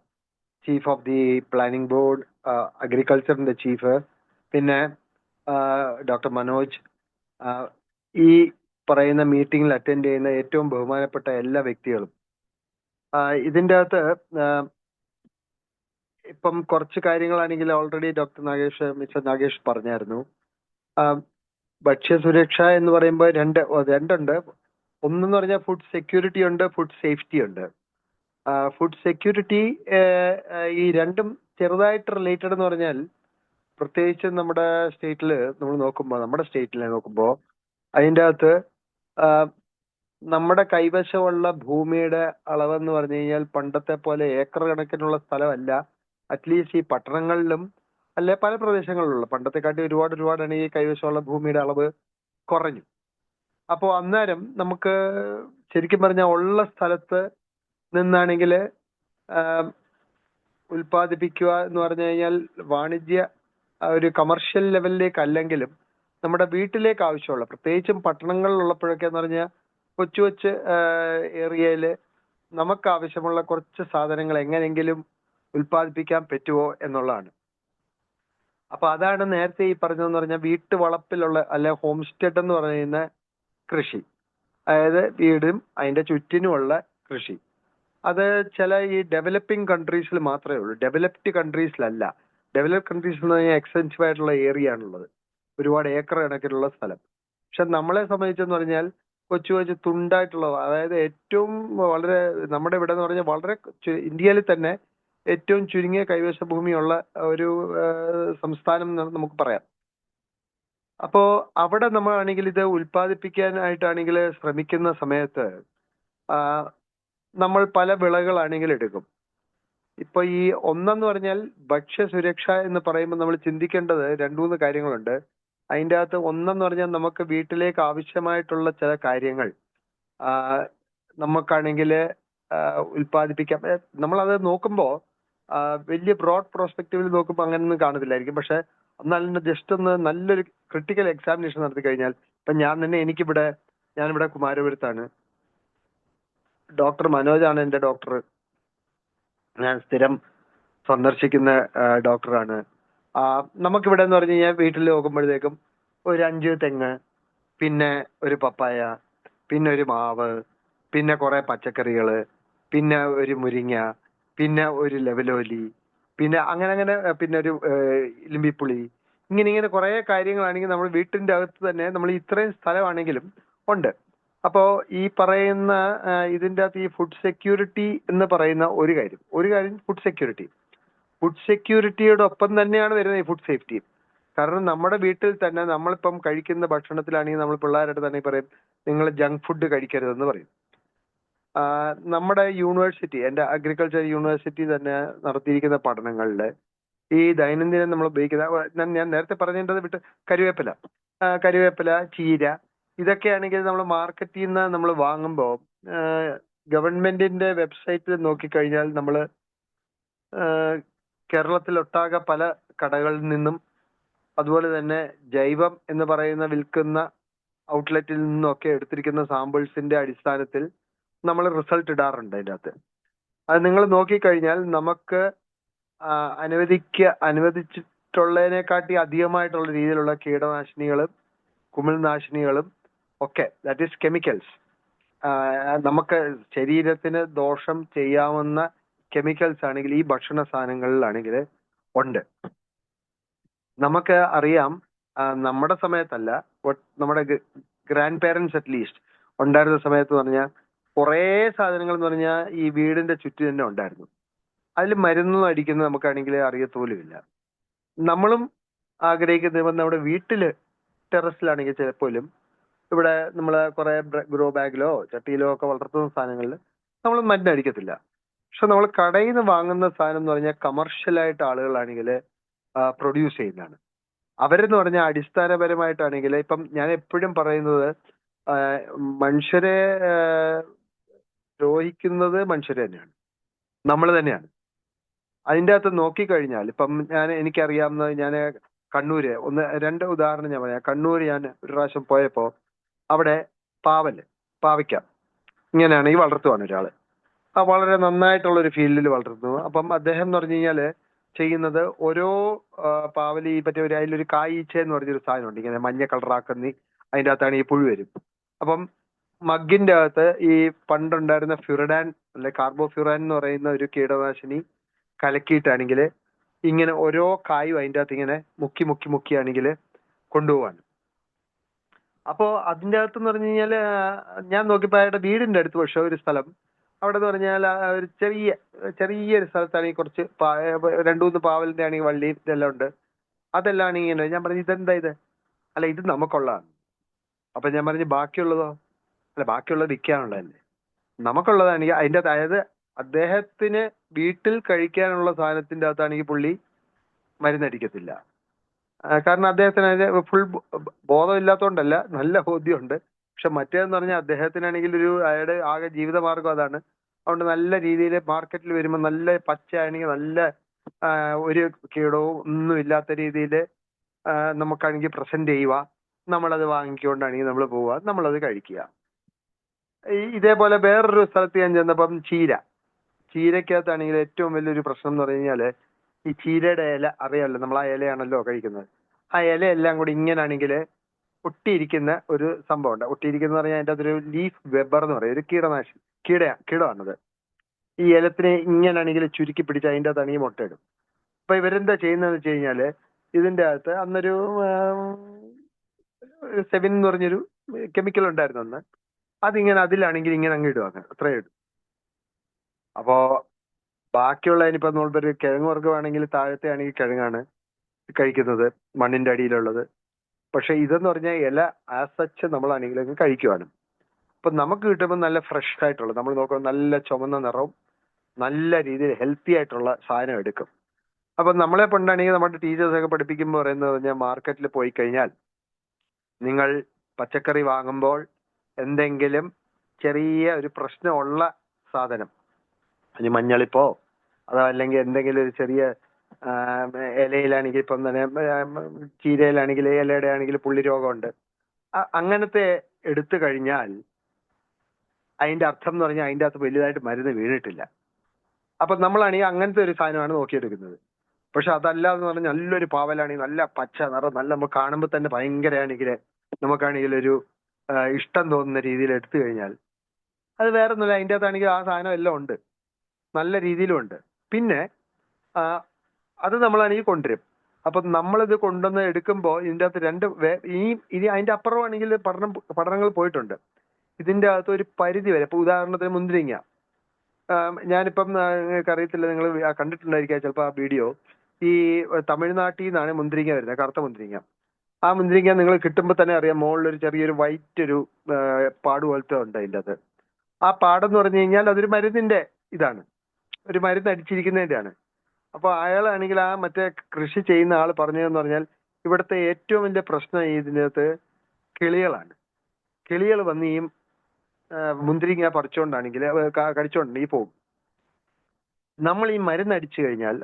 chief of the planning board, അഗ്രികൾച്ചറിന്റെ ചീഫ്, പിന്നെ ഡോക്ടർ മനോജ്, ഈ പറയുന്ന മീറ്റിംഗിൽ അറ്റൻഡ് ചെയ്യുന്ന ഏറ്റവും ബഹുമാനപ്പെട്ട എല്ലാ വ്യക്തികളും, ഇതിൻ്റെ അകത്ത് ഇപ്പം കുറച്ച് കാര്യങ്ങളാണെങ്കിൽ ഓൾറെഡി മിസ്റ്റർ നാഗേഷ് പറഞ്ഞായിരുന്നു. ഭക്ഷ്യസുരക്ഷ എന്ന് പറയുമ്പോൾ രണ്ടുണ്ട്. ഒന്നെന്ന് പറഞ്ഞാൽ ഫുഡ് സെക്യൂരിറ്റി ഉണ്ട്, ഫുഡ് സേഫ്റ്റി ഉണ്ട്. ഫുഡ് സെക്യൂരിറ്റി ഈ രണ്ടും ചെറുതായിട്ട് റിലേറ്റഡ് എന്ന് പറഞ്ഞാൽ, പ്രത്യേകിച്ച് നമ്മുടെ സ്റ്റേറ്റിലെ നോക്കുമ്പോൾ അതിൻ്റെ അകത്ത് നമ്മുടെ കൈവശമുള്ള ഭൂമിയുടെ അളവെന്ന് പറഞ്ഞു കഴിഞ്ഞാൽ പണ്ടത്തെ പോലെ ഏക്കർ കണക്കിനുള്ള സ്ഥലമല്ല. അറ്റ്ലീസ്റ്റ് ഈ പട്ടണങ്ങളിലും അല്ലെ പല പ്രദേശങ്ങളിലുള്ള പണ്ടത്തെക്കാട്ടി ഒരുപാടാണ് ഈ കൈവശമുള്ള ഭൂമിയുടെ അളവ് കുറഞ്ഞു. അപ്പോൾ അന്നേരം നമുക്ക് ശരിക്കും പറഞ്ഞാൽ ഉള്ള സ്ഥലത്ത് നിന്നാണെങ്കിൽ ഉൽപ്പാദിപ്പിക്കുക എന്ന് പറഞ്ഞു കഴിഞ്ഞാൽ വാണിജ്യ ഒരു കമർഷ്യൽ ലെവലിലേക്ക് അല്ലെങ്കിലും നമ്മുടെ വീട്ടിലേക്ക് ആവശ്യമുള്ള, പ്രത്യേകിച്ചും പട്ടണങ്ങളിലുള്ളപ്പോഴൊക്കെ എന്ന് പറഞ്ഞാൽ കൊച്ചു ഏരിയയിൽ നമുക്ക് ആവശ്യമുള്ള കുറച്ച് സാധനങ്ങൾ എങ്ങനെയെങ്കിലും ഉൽപ്പാദിപ്പിക്കാൻ പറ്റുമോ എന്നുള്ളതാണ്. അപ്പൊ അതാണ് നേരത്തെ ഈ പറഞ്ഞതെന്ന് പറഞ്ഞാൽ വീട്ടുവളപ്പിലുള്ള അല്ലെ ഹോം സ്റ്റെഡ് എന്ന് പറയുന്ന കൃഷി. അതായത് വീടും അതിന്റെ ചുറ്റിനുമുള്ള കൃഷി. അത് ചില ഈ ഡെവലപ്പിംഗ് കൺട്രീസിൽ മാത്രമേ ഉള്ളൂ, ഡെവലപ്ഡ് കൺട്രീസിലല്ല. ഡെവലപ്ഡ് കൺട്രീസ് എന്ന് പറഞ്ഞാൽ എക്സ്റ്റെൻസീവ് ആയിട്ടുള്ള ഏരിയ ആണുള്ളത്, ഒരുപാട് ഏക്കർ കണക്കിലുള്ള സ്ഥലം. പക്ഷെ നമ്മളെ സംബന്ധിച്ചെന്ന് പറഞ്ഞാൽ കൊച്ചു തുണ്ടായിട്ടുള്ള, അതായത് ഏറ്റവും വളരെ നമ്മുടെ ഇവിടെ എന്ന് പറഞ്ഞാൽ വളരെ ഇന്ത്യയിൽ തന്നെ ഏറ്റവും ചുരുങ്ങിയ കൈവശ ഭൂമിയുള്ള ഒരു സംസ്ഥാനം എന്ന് നമുക്ക് പറയാം. അപ്പോ അവിടെ നമ്മളാണെങ്കിൽ ഇത് ഉൽപ്പാദിപ്പിക്കാനായിട്ടാണെങ്കിൽ ശ്രമിക്കുന്ന സമയത്ത് നമ്മൾ പല വിളകളാണെങ്കിൽ എടുക്കും. ഇപ്പൊ ഈ ഒന്നെന്ന് പറഞ്ഞാൽ ഭക്ഷ്യസുരക്ഷ എന്ന് പറയുമ്പോൾ നമ്മൾ ചിന്തിക്കേണ്ടത് 2-3 കാര്യങ്ങളുണ്ട്. അതിൻ്റെ അകത്ത് ഒന്നെന്ന് പറഞ്ഞാൽ നമുക്ക് വീട്ടിലേക്ക് ആവശ്യമായിട്ടുള്ള ചില കാര്യങ്ങൾ നമുക്കാണെങ്കിൽ ഉൽപ്പാദിപ്പിക്കാം. നമ്മളത് നോക്കുമ്പോൾ വലിയ ബ്രോഡ് പ്രോസ്പെക്റ്റീവിൽ നോക്കുമ്പോൾ അങ്ങനെയൊന്നും കാണത്തില്ലായിരിക്കും. പക്ഷെ എന്നാലും ജസ്റ്റ് ഒന്ന് നല്ലൊരു ക്രിട്ടിക്കൽ എക്സാമിനേഷൻ നടത്തി കഴിഞ്ഞാൽ, ഇപ്പൊ ഞാനിവിടെ കുമാരപുരത്താണ്. ഡോക്ടർ മനോജാണ് എൻ്റെ ഡോക്ടർ. ഞാൻ സ്ഥിരം സന്ദർശിക്കുന്ന ഡോക്ടറാണ്. നമുക്കിവിടെ എന്ന് പറഞ്ഞു കഴിഞ്ഞാൽ വീട്ടിൽ നോക്കുമ്പോഴത്തേക്കും ഒരു 5 തെങ്ങ്, പിന്നെ ഒരു പപ്പായ, പിന്നെ ഒരു മാവ്, പിന്നെ കുറെ പച്ചക്കറികള്, പിന്നെ ഒരു മുരിങ്ങ, പിന്നെ ഒരു ലെവലോലി, പിന്നെ അങ്ങനെ പിന്നെ ഒരു ഇലിമ്പിപ്പുളി, ഇങ്ങനെ കുറെ കാര്യങ്ങളാണെങ്കിൽ നമ്മൾ വീട്ടിന്റെ അകത്ത് തന്നെ നമ്മൾ ഇത്രയും സ്ഥലമാണെങ്കിലും ഉണ്ട്. അപ്പോ ഈ പറയുന്ന ഇതിൻ്റെ അകത്ത് ഈ ഫുഡ് സെക്യൂരിറ്റി എന്ന് പറയുന്ന ഒരു കാര്യം ഫുഡ് സെക്യൂരിറ്റിയുടെ ഒപ്പം തന്നെയാണ് വരുന്നത് ഈ ഫുഡ് സേഫ്റ്റി. കാരണം നമ്മുടെ വീട്ടിൽ തന്നെ നമ്മളിപ്പം കഴിക്കുന്ന ഭക്ഷണത്തിലാണെങ്കിൽ നമ്മൾ പിള്ളേരുടെ തന്നെ പറയും നിങ്ങൾ ജങ്ക് ഫുഡ് കഴിക്കരുതെന്ന് പറയും. നമ്മുടെ യൂണിവേഴ്സിറ്റി, എൻ്റെ അഗ്രികൾച്ചർ യൂണിവേഴ്സിറ്റി തന്നെ നടത്തിയിരിക്കുന്ന പഠനങ്ങളിൽ ഈ ദൈനംദിനം നമ്മൾ ഉപയോഗിക്കുന്ന, ഞാൻ നേരത്തെ പറഞ്ഞിട്ടത് വിട്ട് കരിവേപ്പില, ചീര, ഇതൊക്കെയാണെങ്കിൽ നമ്മൾ മാർക്കറ്റിൽ നിന്ന് നമ്മൾ വാങ്ങുമ്പോൾ ഗവൺമെന്റിന്റെ വെബ്സൈറ്റിൽ നോക്കിക്കഴിഞ്ഞാൽ നമ്മൾ കേരളത്തിലൊട്ടാകെ പല കടകളിൽ നിന്നും അതുപോലെ തന്നെ ജൈവം എന്ന് പറയുന്ന വിൽക്കുന്ന ഔട്ട്ലെറ്റിൽ നിന്നൊക്കെ എടുത്തിരിക്കുന്ന സാമ്പിൾസിന്റെ അടിസ്ഥാനത്തിൽ നമ്മൾ റിസൾട്ട് ഇടാറുണ്ട്. അതിൻ്റെ അകത്ത് അത് നിങ്ങൾ നോക്കിക്കഴിഞ്ഞാൽ നമുക്ക് അനുവദിച്ചിട്ടുള്ളതിനെക്കാട്ടി അധികമായിട്ടുള്ള രീതിയിലുള്ള കീടനാശിനികളും കുമിൾനാശിനികളും ഒക്കെ, ദാറ്റ് ഈസ് കെമിക്കൽസ്, നമുക്ക് ശരീരത്തിന് ദോഷം ചെയ്യാവുന്ന കെമിക്കൽസ് ആണെങ്കിൽ ഈ ഭക്ഷണ സാധനങ്ങളിലാണെങ്കിൽ ഉണ്ട്. നമുക്ക് അറിയാം, നമ്മുടെ സമയത്തല്ല, നമ്മുടെ ഗ്രാൻഡ് പേരൻസ് അറ്റ്ലീസ്റ്റ് ഉണ്ടായിരുന്ന സമയത്ത് പറഞ്ഞാൽ കുറേ സാധനങ്ങൾ എന്ന് പറഞ്ഞാൽ ഈ വീടിന്റെ ചുറ്റും തന്നെ ഉണ്ടായിരുന്നു. അതിൽ മരുന്നൊന്നും അടിക്കുന്നത് നമുക്കാണെങ്കിൽ അറിയത്തോലുമില്ല. നമ്മളും ആഗ്രഹിക്കുന്ന നമ്മുടെ വീട്ടില് ടെറസിലാണെങ്കിൽ ചിലപ്പോലും ഇവിടെ നമ്മൾ കുറെ ഗ്രോ ബാഗിലോ ചട്ടിയിലോ ഒക്കെ വളർത്തുന്ന സാധനങ്ങളിൽ നമ്മൾ മരുന്നടിക്കത്തില്ല. പക്ഷെ നമ്മൾ കടയിൽ നിന്ന് വാങ്ങുന്ന സാധനം എന്ന് പറഞ്ഞാൽ കമർഷ്യലായിട്ട് ആളുകളാണെങ്കിൽ പ്രൊഡ്യൂസ് ചെയ്യുന്നതാണ്. അവരെന്ന് പറഞ്ഞാൽ അടിസ്ഥാനപരമായിട്ടാണെങ്കിൽ ഇപ്പം ഞാൻ എപ്പോഴും പറയുന്നത് മനുഷ്യരെ ദ്രോഹിക്കുന്നത് മനുഷ്യർ തന്നെയാണ്, നമ്മൾ തന്നെയാണ്. അതിൻ്റെ അകത്ത് നോക്കിക്കഴിഞ്ഞാൽ ഇപ്പം എനിക്കറിയാവുന്ന ഞാൻ കണ്ണൂര് 1-2 ഉദാഹരണം ഞാൻ പറയാം. കണ്ണൂർ ഞാൻ ഒരു പ്രാവശ്യം പോയപ്പോൾ അവിടെ പാവയ്ക്ക ഇങ്ങനെയാണ് ഈ വളർത്തുവാണ് ഒരാള്. വളരെ നന്നായിട്ടുള്ള ഒരു ഫീൽഡിൽ വളർത്തുന്നു. അപ്പം അദ്ദേഹം എന്ന് പറഞ്ഞു കഴിഞ്ഞാൽ ചെയ്യുന്നത് ഓരോ പാവലി പറ്റിയ അതിലൊരു കായീച്ച എന്ന് പറഞ്ഞൊരു സാധനമുണ്ട്, ഇങ്ങനെ മഞ്ഞ കളറാക്കുന്ന, അതിൻ്റെ അകത്താണ് ഈ പുഴു വരും. അപ്പം മഗ്ഗിന്റെ അകത്ത് ഈ പണ്ടുണ്ടായിരുന്ന ഫ്യൂറഡാൻ അല്ലെ കാർബോഫ്യൂറാൻ എന്ന് പറയുന്ന ഒരു കീടനാശിനി കലക്കിയിട്ടാണെങ്കിൽ ഇങ്ങനെ ഓരോ കായും അതിൻ്റെ അകത്ത് ഇങ്ങനെ മുക്കിയാണെങ്കിൽ കൊണ്ടുപോവാണ്. അപ്പോ അതിൻ്റെ അകത്തെന്ന് പറഞ്ഞു കഴിഞ്ഞാൽ ഞാൻ നോക്കിയപ്പോൾ അയാളുടെ വീടിന്റെ അടുത്ത് പക്ഷെ ഒരു സ്ഥലം അവിടെ എന്ന് പറഞ്ഞാൽ ഒരു ചെറിയൊരു സ്ഥലത്താണെങ്കിൽ കുറച്ച് രണ്ടു മൂന്ന് പാവലിന്റെ ആണെങ്കിൽ വള്ളി ഇതെല്ലാം ഉണ്ട്. അതെല്ലാം ആണെങ്കിൽ ഇങ്ങനെ ഞാൻ പറഞ്ഞു ഇതെന്താ ഇത്? അല്ല ഇത് നമുക്കുള്ളതാണ്. അപ്പൊ ഞാൻ പറഞ്ഞു ബാക്കിയുള്ളതോ? അല്ല ബാക്കിയുള്ളത് വിൽക്കാനുള്ളതല്ലേ. നമുക്കുള്ളതാണെങ്കിൽ അതിൻ്റെ അതായത് അദ്ദേഹത്തിന് വീട്ടിൽ കഴിക്കാനുള്ള സാധനത്തിന്റെ അകത്താണെങ്കിൽ പുള്ളി മരുന്നടിക്കത്തില്ല. കാരണം അദ്ദേഹത്തിന് അതിന്റെ ഫുൾ ബോധമില്ലാത്തതുകൊണ്ടല്ല, നല്ല ബോധ്യമുണ്ട്. പക്ഷെ മറ്റേതെന്ന് പറഞ്ഞാൽ അദ്ദേഹത്തിനാണെങ്കിൽ അയാളുടെ ആകെ ജീവിതമാർഗം അതാണ്. അതുകൊണ്ട് നല്ല രീതിയിൽ മാർക്കറ്റിൽ വരുമ്പോൾ നല്ല പച്ചയാണെങ്കിൽ നല്ല ഒരു കീടവും ഒന്നും ഇല്ലാത്ത രീതിയിൽ നമുക്കാണെങ്കിൽ പ്രസന്റ് ചെയ്യുക, നമ്മളത് വാങ്ങിക്കൊണ്ടാണെങ്കിൽ നമ്മൾ പോവുക, നമ്മളത് കഴിക്കുക. ഇതേപോലെ വേറൊരു സ്ഥലത്ത് ഞാൻ ചെന്നപ്പം ചീരക്കകത്താണെങ്കിൽ ഏറ്റവും വലിയൊരു പ്രശ്നം എന്ന് പറഞ്ഞു കഴിഞ്ഞാൽ ഈ ചീരയുടെ ഇല അറിയാമല്ലോ, നമ്മൾ ആ ഇലയാണല്ലോ കഴിക്കുന്നത്. ആ ഇല എല്ലാം കൂടി ഇങ്ങനാണെങ്കിൽ ഒട്ടിയിരിക്കുന്ന ഒരു സംഭവം ഉണ്ട്. ഒട്ടിയിരിക്കുന്ന പറഞ്ഞാൽ അതിൻ്റെ അതൊരു ലീഫ് വെബർ എന്ന് പറയും, ഒരു കീടമാണത്. ഈ ഇലത്തിനെ ഇങ്ങനാണെങ്കിൽ ചുരുക്കി പിടിച്ച് അതിൻ്റെ അകത്താണെങ്കിൽ മുട്ടയിടും. അപ്പൊ ഇവരെന്താ ചെയ്യുന്നതെന്ന് വെച്ച് കഴിഞ്ഞാൽ ഇതിൻ്റെ അകത്ത് അന്നൊരു സെവിൻ എന്ന് പറഞ്ഞൊരു കെമിക്കൽ ഉണ്ടായിരുന്നു അന്ന്. അതിങ്ങനെ അതിലാണെങ്കിൽ ഇങ്ങനെ അങ്ങ് ഇടുവാங்க, അത്രയും ഇടും. അപ്പോ ബാക്കിയുള്ള ഇനിയിപ്പോ നമ്മളൊരു കിഴങ്ങ് വർഗ്ഗമാണെങ്കിൽ താഴത്തെ ആണെങ്കിൽ കിഴങ്ങാണ് കഴിക്കുന്നത്, മണ്ണിന്റെ അടിയിലുള്ളത്. പക്ഷെ ഇതെന്ന് പറഞ്ഞാൽ ഇല ആസ് സച്ച് നമ്മളാണെങ്കിൽ അങ്ങ് കഴിക്കുവാണ്. അപ്പൊ നമുക്ക് കിട്ടുമ്പോൾ നല്ല ഫ്രഷ് ആയിട്ടുള്ള, നമ്മൾ നോക്കുമ്പോൾ നല്ല ചുമന്ന നിറവും നല്ല രീതിയിൽ ഹെൽത്തി ആയിട്ടുള്ള സാധനം എടുക്കും. അപ്പൊ നമ്മളെ പണ്ടാണെങ്കിൽ നമ്മുടെ ടീച്ചേഴ്സൊക്കെ പഠിപ്പിക്കുമ്പോൾ പറയുന്നത് പറഞ്ഞാൽ മാർക്കറ്റിൽ പോയി കഴിഞ്ഞാൽ നിങ്ങൾ പച്ചക്കറി വാങ്ങുമ്പോൾ എന്തെങ്കിലും ചെറിയ ഒരു പ്രശ്നമുള്ള സാധനം, ഇനി മഞ്ഞളിപ്പോ അതോ അല്ലെങ്കിൽ എന്തെങ്കിലും ഒരു ചെറിയ ഇലയിലാണെങ്കിൽ ഇപ്പം തന്നെ ചീരയിലാണെങ്കിൽ ഇലയുടെ ആണെങ്കിൽ പുള്ളി രോഗമുണ്ട്, അങ്ങനത്തെ എടുത്തു കഴിഞ്ഞാൽ അതിന്റെ അർത്ഥം എന്ന് പറഞ്ഞാൽ അതിൻ്റെ അകത്ത് വലുതായിട്ട് മരുന്ന് വീണിട്ടില്ല. അപ്പൊ നമ്മളാണെങ്കിൽ അങ്ങനത്തെ ഒരു സാധനമാണ് നോക്കിയെടുക്കുന്നത്. പക്ഷെ അതല്ലാന്ന് പറഞ്ഞാൽ നല്ലൊരു പാവലാണെങ്കിൽ നല്ല പച്ച നിറം, നല്ല നമുക്ക് കാണുമ്പോൾ തന്നെ ഭയങ്കരമാണെങ്കിൽ നമുക്കാണെങ്കിൽ ഒരു ഇഷ്ടം തോന്നുന്ന രീതിയിൽ എടുത്തു കഴിഞ്ഞാൽ അത് വേറെ ഒന്നുമില്ല, അതിൻ്റെ അകത്താണെങ്കിൽ ആ സാധനം എല്ലാം ഉണ്ട്, നല്ല രീതിയിലും ഉണ്ട്. പിന്നെ അത് നമ്മളാണെങ്കിൽ കൊണ്ടുവരും. അപ്പൊ നമ്മളിത് കൊണ്ടുവന്ന് എടുക്കുമ്പോൾ ഇതിൻ്റെ അകത്ത് ഇനി അതിന്റെ അപ്പുറമാണെങ്കിൽ പഠനങ്ങൾ പോയിട്ടുണ്ട്. ഇതിൻ്റെ അകത്ത് ഒരു പരിധി വരെ, ഇപ്പൊ ഉദാഹരണത്തിന് മുന്തിരിങ്ങ, ഞാനിപ്പം നിങ്ങൾക്ക് അറിയത്തില്ല, നിങ്ങൾ കണ്ടിട്ടുണ്ടായിരിക്കാം ചിലപ്പോൾ ആ വീഡിയോ. ഈ തമിഴ്നാട്ടിൽ നിന്നാണ് മുന്തിരിങ്ങ വരുന്നത്, കറുത്ത മുന്തിരിങ്ങ. ആ മുന്തിരിങ്ങ നിങ്ങൾ കിട്ടുമ്പോൾ തന്നെ അറിയാം, മുകളിലൊരു ചെറിയൊരു വൈറ്റ് ഒരു പാട് പോലത്തെ ഉണ്ട് അതിൻ്റെ അകത്ത്. ആ പാടെന്ന് പറഞ്ഞു കഴിഞ്ഞാൽ അതൊരു മരുന്നിന്റെ ഇതാണ്, ഒരു മരുന്ന് അടിച്ചിരിക്കുന്നതിൻ്റെയാണ്. അപ്പൊ അയാളാണെങ്കിൽ ആ മറ്റേ കൃഷി ചെയ്യുന്ന ആൾ പറഞ്ഞതെന്ന് പറഞ്ഞാൽ ഇവിടുത്തെ ഏറ്റവും വലിയ പ്രശ്നം ഇതിനകത്ത് കിളികളാണ്. കിളികൾ വന്ന് ഈ മുന്തിരിങ്ങ പറിച്ചുകൊണ്ടാണെങ്കിൽ കടിച്ചോണ്ടെങ്കിൽ പോകും. നമ്മൾ ഈ മരുന്ന് അടിച്ചു കഴിഞ്ഞാൽ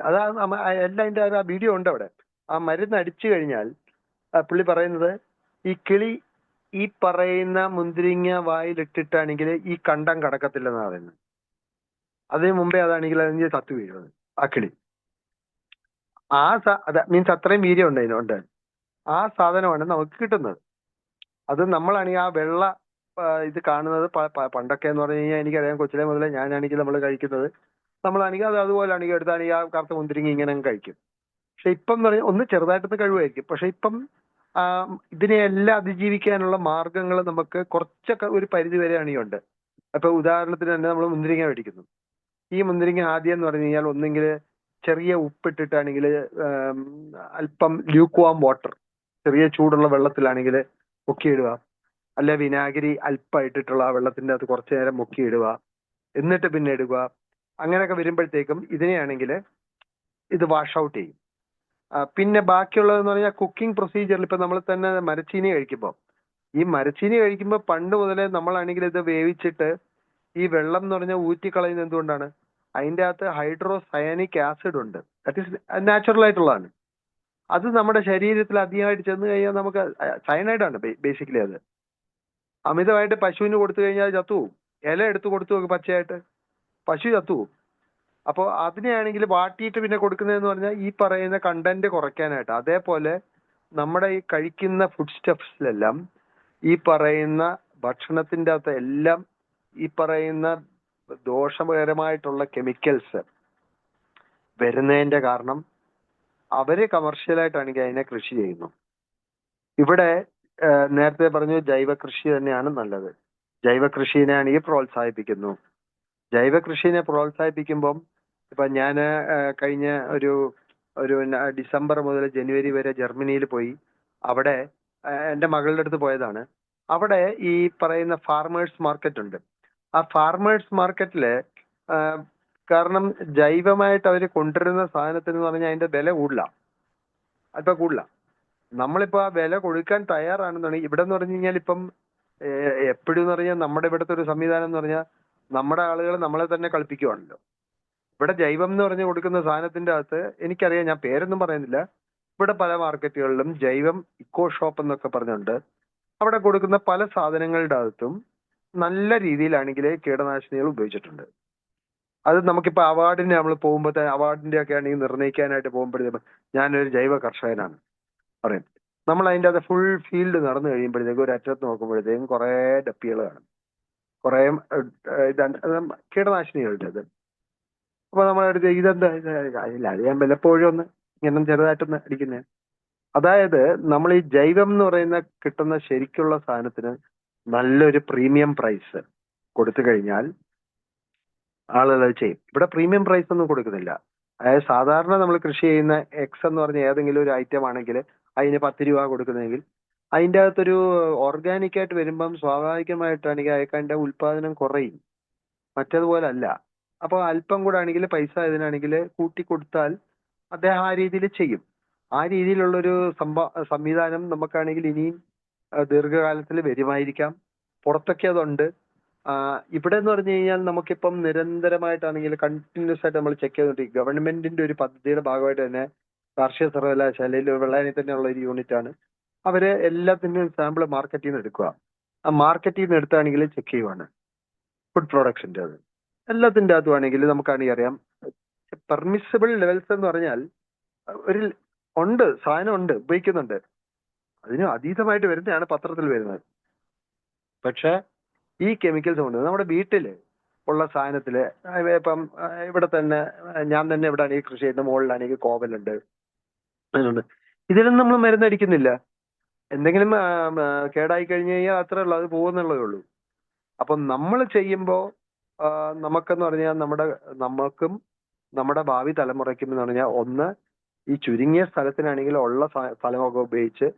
എല്ലാം അതിൻ്റെ ആ വീഡിയോ ഉണ്ട് അവിടെ. ആ മരുന്ന് അടിച്ചു കഴിഞ്ഞാൽ പുള്ളി പറയുന്നത് ഈ കിളി ഈ പറയുന്ന മുന്തിരിങ്ങ വായിലിട്ടിട്ടാണെങ്കിൽ ഈ കണ്ടം കടക്കത്തില്ലെന്നാണ് പറയുന്നത്. അതിന് മുമ്പേ അതാണെങ്കിൽ അതിന് തത്തു വീഴുന്നത് ആ കിളി. മീൻസ് അത്രയും വീര്യം ഉണ്ട് അതിനുണ്ട്. ആ സാധനമാണ് നമുക്ക് കിട്ടുന്നത്. അത് നമ്മളാണെങ്കിൽ ആ വെള്ള ഇത് കാണുന്നത് പണ്ടൊക്കെ എന്ന് പറഞ്ഞു കഴിഞ്ഞാൽ എനിക്കറിയാം, കൊച്ചിലെ മുതലേ ഞാനാണെങ്കിൽ നമ്മൾ കഴിക്കുന്നത് നമ്മളാണെങ്കിൽ അത് അതുപോലെ ആണെങ്കിൽ എടുത്താണെങ്കിൽ ആ കറുത്ത മുന്തിരിങ്ങ ഇങ്ങനെ കഴിക്കും. പക്ഷെ ഇപ്പം എന്ന് പറഞ്ഞാൽ ഒന്ന് ചെറുതായിട്ടൊന്ന് കഴിവായിരിക്കും. പക്ഷെ ഇപ്പം ഇതിനെയെല്ലാം അതിജീവിക്കാനുള്ള മാർഗങ്ങൾ നമുക്ക് കുറച്ചൊക്കെ ഒരു പരിധി വരെ ആണെങ്കിൽ. അപ്പൊ ഉദാഹരണത്തിന് തന്നെ നമ്മൾ മുന്തിരിങ്ങ മേടിക്കുന്നു. ഈ മുന്തിരിങ്ങ ആദ്യം എന്ന് പറഞ്ഞു കഴിഞ്ഞാൽ ഒന്നെങ്കിൽ ചെറിയ ഉപ്പിട്ടിട്ടാണെങ്കിൽ അല്പം ലൂക്വാം വാട്ടർ, ചെറിയ ചൂടുള്ള വെള്ളത്തിലാണെങ്കിൽ മുക്കിയിടുക, അല്ലെ വിനാഗിരി അല്പമായിട്ടിട്ടുള്ള ആ വെള്ളത്തിന്റെ അത് കുറച്ചു നേരം മുക്കിയിടുക, എന്നിട്ട് പിന്നെ ഇടുക. അങ്ങനെയൊക്കെ വരുമ്പോഴത്തേക്കും ഇതിനെയാണെങ്കിൽ ഇത് വാഷ് ഔട്ട് ചെയ്യും. പിന്നെ ബാക്കിയുള്ളതെന്ന് പറഞ്ഞാൽ കുക്കിംഗ് പ്രൊസീജിയറിൽ ഇപ്പൊ നമ്മൾ തന്നെ മരച്ചീനി കഴിക്കുമ്പോൾ, ഈ മരച്ചീനി കഴിക്കുമ്പോൾ പണ്ട് മുതലേ നമ്മളാണെങ്കിൽ ഇത് വേവിച്ചിട്ട് ഈ വെള്ളം എന്ന് പറഞ്ഞാൽ ഊറ്റിക്കളയുന്നത് എന്തുകൊണ്ടാണ്? അതിൻ്റെ അകത്ത് ഹൈഡ്രോസയനിക് ആസിഡ് ഉണ്ട്. ദാറ്റ് ഈസ് നാച്ചുറൽ ആയിട്ടുള്ളതാണ്. അത് നമ്മുടെ ശരീരത്തിൽ അധികമായിട്ട് ചെന്ന് കഴിഞ്ഞാൽ നമുക്ക് സയനൈഡാണ് ബേസിക്കലി. അത് അമിതമായിട്ട് പശുവിന് കൊടുത്തു കഴിഞ്ഞാൽ ചത്തുപോകും. ഇല എടുത്ത് കൊടുത്തു നോക്കും പച്ചയായിട്ട്, പശു ചത്തുപോകും. അപ്പോൾ അതിനെയാണെങ്കിൽ വാട്ടിയിട്ട് പിന്നെ കൊടുക്കുന്നതെന്ന് പറഞ്ഞാൽ ഈ പറയുന്ന കണ്ടന്റ് കുറയ്ക്കാനായിട്ട്. അതേപോലെ നമ്മുടെ ഈ കഴിക്കുന്ന ഫുഡ് സ്റ്റഫ്സിലെല്ലാം ഈ പറയുന്ന ഭക്ഷണത്തിൻ്റെ അകത്ത് എല്ലാം ഈ പറയുന്ന ദോഷകരമായിട്ടുള്ള കെമിക്കൽസ് വരുന്നതിന്റെ കാരണം അവര് കമേഴ്ഷ്യലായിട്ടാണെങ്കിൽ അതിനെ കൃഷി ചെയ്യുന്നു. ഇവിടെ നേരത്തെ പറഞ്ഞു ജൈവ കൃഷി തന്നെയാണ് നല്ലത്. ജൈവ കൃഷിനെ ആണെങ്കിൽ പ്രോത്സാഹിപ്പിക്കുന്നു. ജൈവ കൃഷിനെ പ്രോത്സാഹിപ്പിക്കുമ്പം ഇപ്പൊ ഞാൻ കഴിഞ്ഞ ഒരു ഡിസംബർ മുതൽ ജനുവരി വരെ ജർമ്മനിയിൽ പോയി. അവിടെ എൻ്റെ മകളുടെ അടുത്ത് പോയതാണ്. അവിടെ ഈ പറയുന്ന ഫാർമേഴ്സ് മാർക്കറ്റ് ഉണ്ട്. ആ ഫാർമേഴ്സ് മാർക്കറ്റില് കാരണം ജൈവമായിട്ട് അവർ കൊണ്ടുവരുന്ന സാധനത്തിന് എന്ന് പറഞ്ഞാൽ അതിന്റെ വില കൂടില്ല, അല്പം കൂടില്ല. നമ്മളിപ്പോ ആ വില കൊടുക്കാൻ തയ്യാറാണെന്നുണ്ടെങ്കിൽ ഇവിടെ എന്ന് പറഞ്ഞു കഴിഞ്ഞാൽ ഇപ്പം എപ്പോഴും എന്ന് പറഞ്ഞാൽ നമ്മുടെ ഇവിടുത്തെ ഒരു സംവിധാനം എന്ന് പറഞ്ഞാൽ നമ്മുടെ ആളുകൾ നമ്മളെ തന്നെ കളിപ്പിക്കുവാണല്ലോ. ഇവിടെ ജൈവം എന്ന് പറഞ്ഞ് കൊടുക്കുന്ന സാധനത്തിന്റെ അകത്ത് എനിക്കറിയാം, ഞാൻ പേരൊന്നും പറയുന്നില്ല, ഇവിടെ പല മാർക്കറ്റുകളിലും ജൈവം ഇക്കോ ഷോപ്പ് എന്നൊക്കെ പറഞ്ഞുണ്ട്. അവിടെ കൊടുക്കുന്ന പല സാധനങ്ങളുടെ അകത്തും നല്ല രീതിയിലാണെങ്കിൽ കീടനാശിനികൾ ഉപയോഗിച്ചിട്ടുണ്ട്. അത് നമുക്കിപ്പോൾ അവാർഡിന് നമ്മൾ പോകുമ്പോഴത്തെ അവാർഡിന്റെ ഒക്കെ ആണെങ്കിൽ നിർണ്ണയിക്കാനായിട്ട് പോകുമ്പോഴത്തേക്കും ഞാനൊരു ജൈവ കർഷകനാണ് പറയും. നമ്മൾ അതിൻ്റെ അത് ഫുൾ ഫീൽഡ് നടന്നു കഴിയുമ്പോഴത്തേക്കും ഒരു അറ്റത്ത് നോക്കുമ്പോഴത്തേക്കും കുറേ ഡപ്പികൾ കാണും, കുറേ കീടനാശിനികളുടെ അത്. അപ്പൊ നമ്മളെടുത്ത് ഇതെന്താ ഇല്ല, അത് ഞാൻ വല്ലപ്പോഴും ഒന്ന് ഇങ്ങനെ ചെറുതായിട്ടൊന്ന് അടിക്കുന്നേ. അതായത് നമ്മൾ ഈ ജൈവം എന്ന് പറയുന്ന കിട്ടുന്ന ശരിക്കുള്ള സാധനത്തിന് നല്ലൊരു പ്രീമിയം പ്രൈസ് കൊടുത്തു കഴിഞ്ഞാൽ ആളുകൾ അത് ചെയ്യും. ഇവിടെ പ്രീമിയം പ്രൈസ് ഒന്നും കൊടുക്കുന്നില്ല. അതായത് സാധാരണ നമ്മൾ കൃഷി ചെയ്യുന്ന എക്സ് എന്ന് പറഞ്ഞ ഏതെങ്കിലും ഒരു ഐറ്റം ആണെങ്കിൽ അതിന് 10 രൂപ കൊടുക്കുന്നെങ്കിൽ അതിൻ്റെ അകത്തൊരു ഓർഗാനിക് ആയിട്ട് വരുമ്പം സ്വാഭാവികമായിട്ടാണെങ്കിൽ അയക്കാൻ്റെ ഉൽപാദനം കുറയും, മറ്റേതുപോലെ അല്ല. അപ്പോൾ അല്പം കൂടെ ആണെങ്കിൽ പൈസ ഇതിനാണെങ്കിൽ കൂട്ടി കൊടുത്താൽ അദ്ദേഹം ആ രീതിയിൽ ചെയ്യും. ആ രീതിയിലുള്ളൊരു സംവിധാനം നമുക്കാണെങ്കിൽ ഇനിയും ദീർഘകാലത്തിൽ വരുമായിരിക്കാം. പുറത്തൊക്കെ അതുണ്ട്. ഇവിടെ എന്ന് പറഞ്ഞു കഴിഞ്ഞാൽ നമുക്കിപ്പം നിരന്തരമായിട്ടാണെങ്കിൽ കണ്ടിന്യൂസ് ആയിട്ട് നമ്മൾ ചെക്ക് ചെയ്തുകൊണ്ടിരിക്കും. ഗവൺമെന്റിന്റെ ഒരു പദ്ധതിയുടെ ഭാഗമായിട്ട് തന്നെ കാർഷിക സർവകലാശാലയിൽ വെള്ളായണി തന്നെയുള്ള ഒരു യൂണിറ്റാണ്. അവര് എല്ലാത്തിൻ്റെയും സാമ്പിൾ മാർക്കറ്റിൽ നിന്ന് എടുക്കുക. ആ മാർക്കറ്റിൽ നിന്ന് എടുത്താണെങ്കിൽ ചെക്ക് ചെയ്യുവാണ് ഫുഡ് പ്രൊഡക്ഷൻ്റെ. അത് എല്ലാത്തിൻ്റെ അകത്തുവാണെങ്കിൽ നമുക്കാണെങ്കിൽ അറിയാം പെർമിസിബിൾ ലെവൽസ് എന്ന് പറഞ്ഞാൽ ഒരു ഉണ്ട്, സാധനം ഉണ്ട്, ഉപയോഗിക്കുന്നുണ്ട്. അതിന് അതീതമായിട്ട് വരുന്നതാണ് പത്രത്തിൽ വരുന്നത്. പക്ഷെ ഈ കെമിക്കൽസ് കൊണ്ട് നമ്മുടെ വീട്ടിൽ ഉള്ള സാധനത്തില് ഇപ്പം ഇവിടെ തന്നെ ഞാൻ തന്നെ ഇവിടെ ആണെങ്കിൽ കൃഷി ചെയ്യുന്ന മുകളിലാണെങ്കിൽ കോവലുണ്ട്, അതിനുണ്ട്. ഇതിലൊന്നും നമ്മൾ മരുന്നടിക്കുന്നില്ല. എന്തെങ്കിലും കേടായി കഴിഞ്ഞ് കഴിഞ്ഞാൽ അത്രേ ഉള്ളൂ, അത് പോകുന്നുള്ളതേ ഉള്ളൂ. അപ്പം നമ്മൾ ചെയ്യുമ്പോൾ നമുക്കെന്ന് പറഞ്ഞാൽ നമ്മൾക്കും നമ്മുടെ ഭാവി തലമുറയ്ക്കും എന്ന് പറഞ്ഞാൽ ഒന്ന് ഈ ചുരുങ്ങിയ സ്ഥലത്തിനാണെങ്കിൽ ഉള്ള സ്ഥലമൊക്കെ ഉപയോഗിച്ച്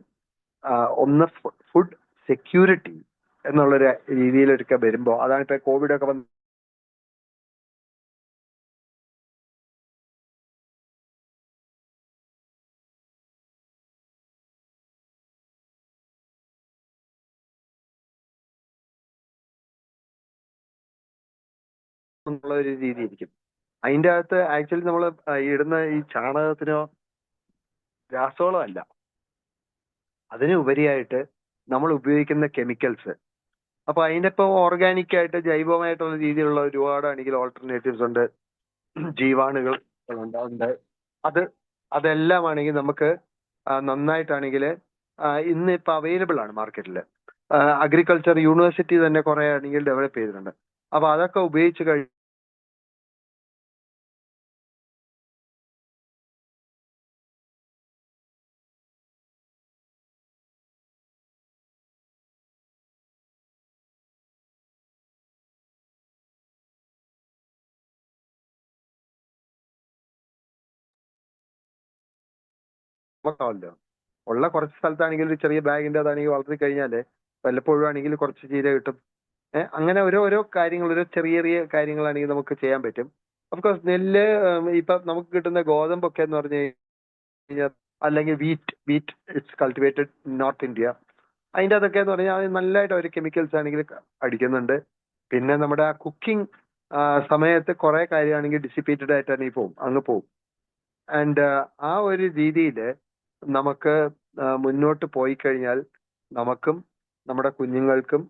ഒന്ന് ഫുഡ് സെക്യൂരിറ്റി എന്നുള്ളൊരു രീതിയിലൊക്കെ വരുമ്പോൾ, അതാണ് ഇപ്പൊ കോവിഡ് ഒക്കെ വന്ന് എന്നുള്ള ഒരു രീതി ഇരിക്കും. അതിൻ്റെ അകത്ത് ആക്ച്വലി നമ്മൾ ഇടുന്ന ഈ ചാണകത്തിനോ രാസവളോ അല്ല, അതിന് ഉപരിയായിട്ട് നമ്മൾ ഉപയോഗിക്കുന്ന കെമിക്കൽസ്. അപ്പൊ അതിൻ്റെ ഇപ്പോൾ ഓർഗാനിക് ആയിട്ട് ജൈവമായിട്ടുള്ള രീതിയിലുള്ള ഒരുപാടാണെങ്കിൽ ഓൾട്ടർനേറ്റീവ്സ് ഉണ്ട്, ജീവാണുകൾ ഉണ്ട്. അതെല്ലാം ആണെങ്കിൽ നമുക്ക് നന്നായിട്ടാണെങ്കിൽ ഇന്ന് ഇപ്പൊ അവൈലബിൾ ആണ് മാർക്കറ്റിൽ. അഗ്രികൾച്ചർ യൂണിവേഴ്സിറ്റി തന്നെ കുറെ ആണെങ്കിൽ ഡെവലപ്പ് ചെയ്തിട്ടുണ്ട്. അപ്പൊ അതൊക്കെ ഉപയോഗിച്ച് നോക്കാമല്ലോ. ഉള്ള കുറച്ച് സ്ഥലത്താണെങ്കിൽ ഒരു ചെറിയ ബാഗിൻ്റെ അതാണെങ്കിൽ വളർത്തി കഴിഞ്ഞാൽ വല്ലപ്പോഴും ആണെങ്കിൽ കുറച്ച് ചീര കിട്ടും. അങ്ങനെ ഓരോ കാര്യങ്ങൾ, ഓരോ ചെറിയ ചെറിയ കാര്യങ്ങളാണെങ്കിൽ നമുക്ക് ചെയ്യാൻ പറ്റും. ഓഫ്കോഴ്സ് നെല്ല് ഇപ്പൊ നമുക്ക് കിട്ടുന്ന ഗോതമ്പൊക്കെ എന്ന് പറഞ്ഞു കഴിഞ്ഞാൽ, അല്ലെങ്കിൽ wheat it's cultivated north India, അതിൻ്റെ അതൊക്കെ എന്ന് പറഞ്ഞാൽ നല്ലതായിട്ട് അവർ കെമിക്കൽസ് ആണെങ്കിൽ അടിക്കുന്നുണ്ട്. പിന്നെ നമ്മുടെ ആ കുക്കിംഗ് സമയത്ത് കുറെ കാര്യമാണെങ്കിൽ ഡിസിപ്പേറ്റഡ് ആയിട്ടാണ് അങ്ങ് പോവും. ആൻഡ് ആ ഒരു രീതിയിൽ നമുക്ക് മുന്നോട്ട് പോയി കഴിഞ്ഞാൽ നമുക്കും നമ്മുടെ കുഞ്ഞുങ്ങൾക്കും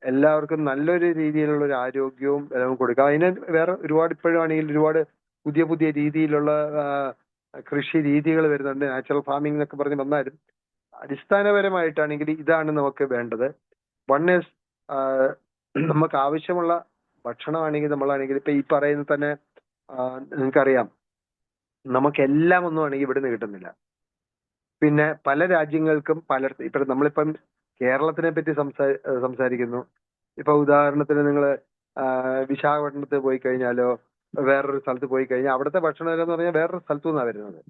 എല്ലാവർക്കും നല്ലൊരു രീതിയിലുള്ള ഒരു ആരോഗ്യവും എല്ലാം കൊടുക്കാം. അതിന് വേറെ ഒരുപാട് ഇപ്പോഴാണെങ്കിൽ ഒരുപാട് പുതിയ പുതിയ രീതിയിലുള്ള കൃഷി രീതികൾ വരുന്നുണ്ട്. നാച്ചുറൽ ഫാമിംഗ് എന്നൊക്കെ പറഞ്ഞ് വന്നാലും അടിസ്ഥാനപരമായിട്ടാണെങ്കിൽ ഇതാണ് നമുക്ക് വേണ്ടത്. വൺ ഈസ് നമുക്ക് ആവശ്യമുള്ള ഭക്ഷണമാണെങ്കിൽ നമ്മളാണെങ്കിൽ ഇപ്പൊ ഈ പറയുന്ന തന്നെ നിങ്ങൾക്കറിയാം നമുക്കെല്ലാം ഒന്നും ആണെങ്കിൽ ഇവിടുന്ന് കിട്ടുന്നില്ല. പിന്നെ പല രാജ്യങ്ങൾക്കും ഇപ്പൊ നമ്മളിപ്പം കേരളത്തിനെ പറ്റി സംസാരിക്കുന്നു. ഇപ്പൊ ഉദാഹരണത്തിന് നിങ്ങൾ വിശാഖപട്ടണത്തിൽ പോയി കഴിഞ്ഞാലോ വേറൊരു സ്ഥലത്ത് പോയി കഴിഞ്ഞാൽ അവിടുത്തെ ഭക്ഷണം എന്ന് പറഞ്ഞാൽ വേറൊരു സ്ഥലത്തു നിന്നാണ് വരുന്നത്.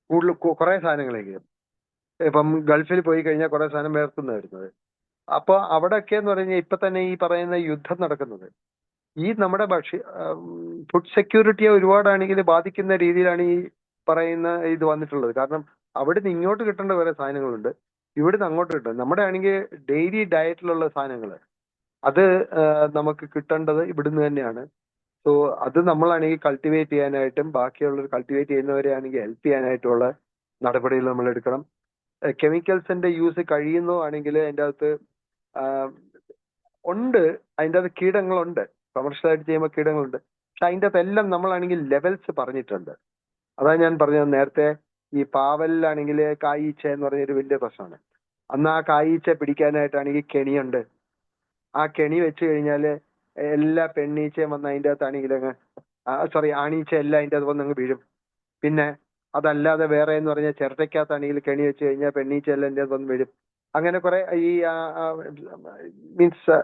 കൂടുതൽ കുറെ സാധനങ്ങളെങ്കിലും ഇപ്പം ഗൾഫിൽ പോയി കഴിഞ്ഞാൽ കുറെ സാധനം വേർത്തുനിന്നാണ് വരുന്നത്. അപ്പൊ അവിടെയൊക്കെ എന്ന് പറഞ്ഞാൽ ഇപ്പൊ തന്നെ ഈ പറയുന്ന യുദ്ധം നടക്കുന്നത് ഈ നമ്മുടെ ഫുഡ് സെക്യൂരിറ്റിയെ ഒരുപാടാണെങ്കിൽ ബാധിക്കുന്ന രീതിയിലാണ് ഈ പറയുന്ന ഇത് വന്നിട്ടുള്ളത്. കാരണം അവിടുന്ന് ഇങ്ങോട്ട് കിട്ടേണ്ട കുറെ സാധനങ്ങളുണ്ട്, ഇവിടുന്ന് അങ്ങോട്ട് കിട്ടും. നമ്മുടെ ആണെങ്കിൽ ഡെയിലി ഡയറ്റിലുള്ള സാധനങ്ങൾ അത് നമുക്ക് കിട്ടേണ്ടത് ഇവിടുന്ന് തന്നെയാണ്. സോ അത് നമ്മളാണെങ്കിൽ കൾട്ടിവേറ്റ് ചെയ്യാനായിട്ടും ബാക്കിയുള്ളവർ കൾട്ടിവേറ്റ് ചെയ്യുന്നവരെ ആണെങ്കിൽ ഹെൽപ്പ് ചെയ്യാനായിട്ടുള്ള നടപടികൾ നമ്മൾ എടുക്കണം. കെമിക്കൽസിന്റെ യൂസ് കഴിയുന്നോ ആണെങ്കിൽ അതിൻ്റെ അകത്ത് ഉണ്ട്, അതിൻ്റെ അകത്ത് കീടങ്ങളുണ്ട്. കമേഴ്ഷ്യലായിട്ട് ചെയ്യുമ്പോൾ കീടങ്ങളുണ്ട്. പക്ഷെ അതിൻ്റെ അകത്ത് എല്ലാം നമ്മളാണെങ്കിൽ ലെവൽസ് പറഞ്ഞിട്ടുണ്ട്. അതാണ് ഞാൻ പറഞ്ഞത് നേരത്തെ. ഈ പാവലിലാണെങ്കിൽ കായീച്ച എന്ന് പറഞ്ഞൊരു വലിയ പ്രശ്നമാണ്. അന്ന് ആ കായീച്ച പിടിക്കാനായിട്ടാണെങ്കിൽ കെണിയുണ്ട്. ആ കെണി വെച്ച് കഴിഞ്ഞാൽ എല്ലാ പെണ്ണീച്ചയും വന്ന് അതിൻ്റെ അകത്താണെങ്കിൽ ആണീച്ച എല്ലാം അതിൻ്റെ അകത്ത് വന്ന് അങ്ങ് വീഴും. പിന്നെ അതല്ലാതെ വേറെ എന്ന് പറഞ്ഞാൽ ചിരട്ടയ്ക്കകത്താണെങ്കിൽ കെണി വെച്ച് കഴിഞ്ഞാൽ പെണ്ണീച്ച എല്ലാം അതിൻ്റെ അകത്ത് വന്ന് വീഴും. അങ്ങനെ കുറെ ഈ മീൻസ്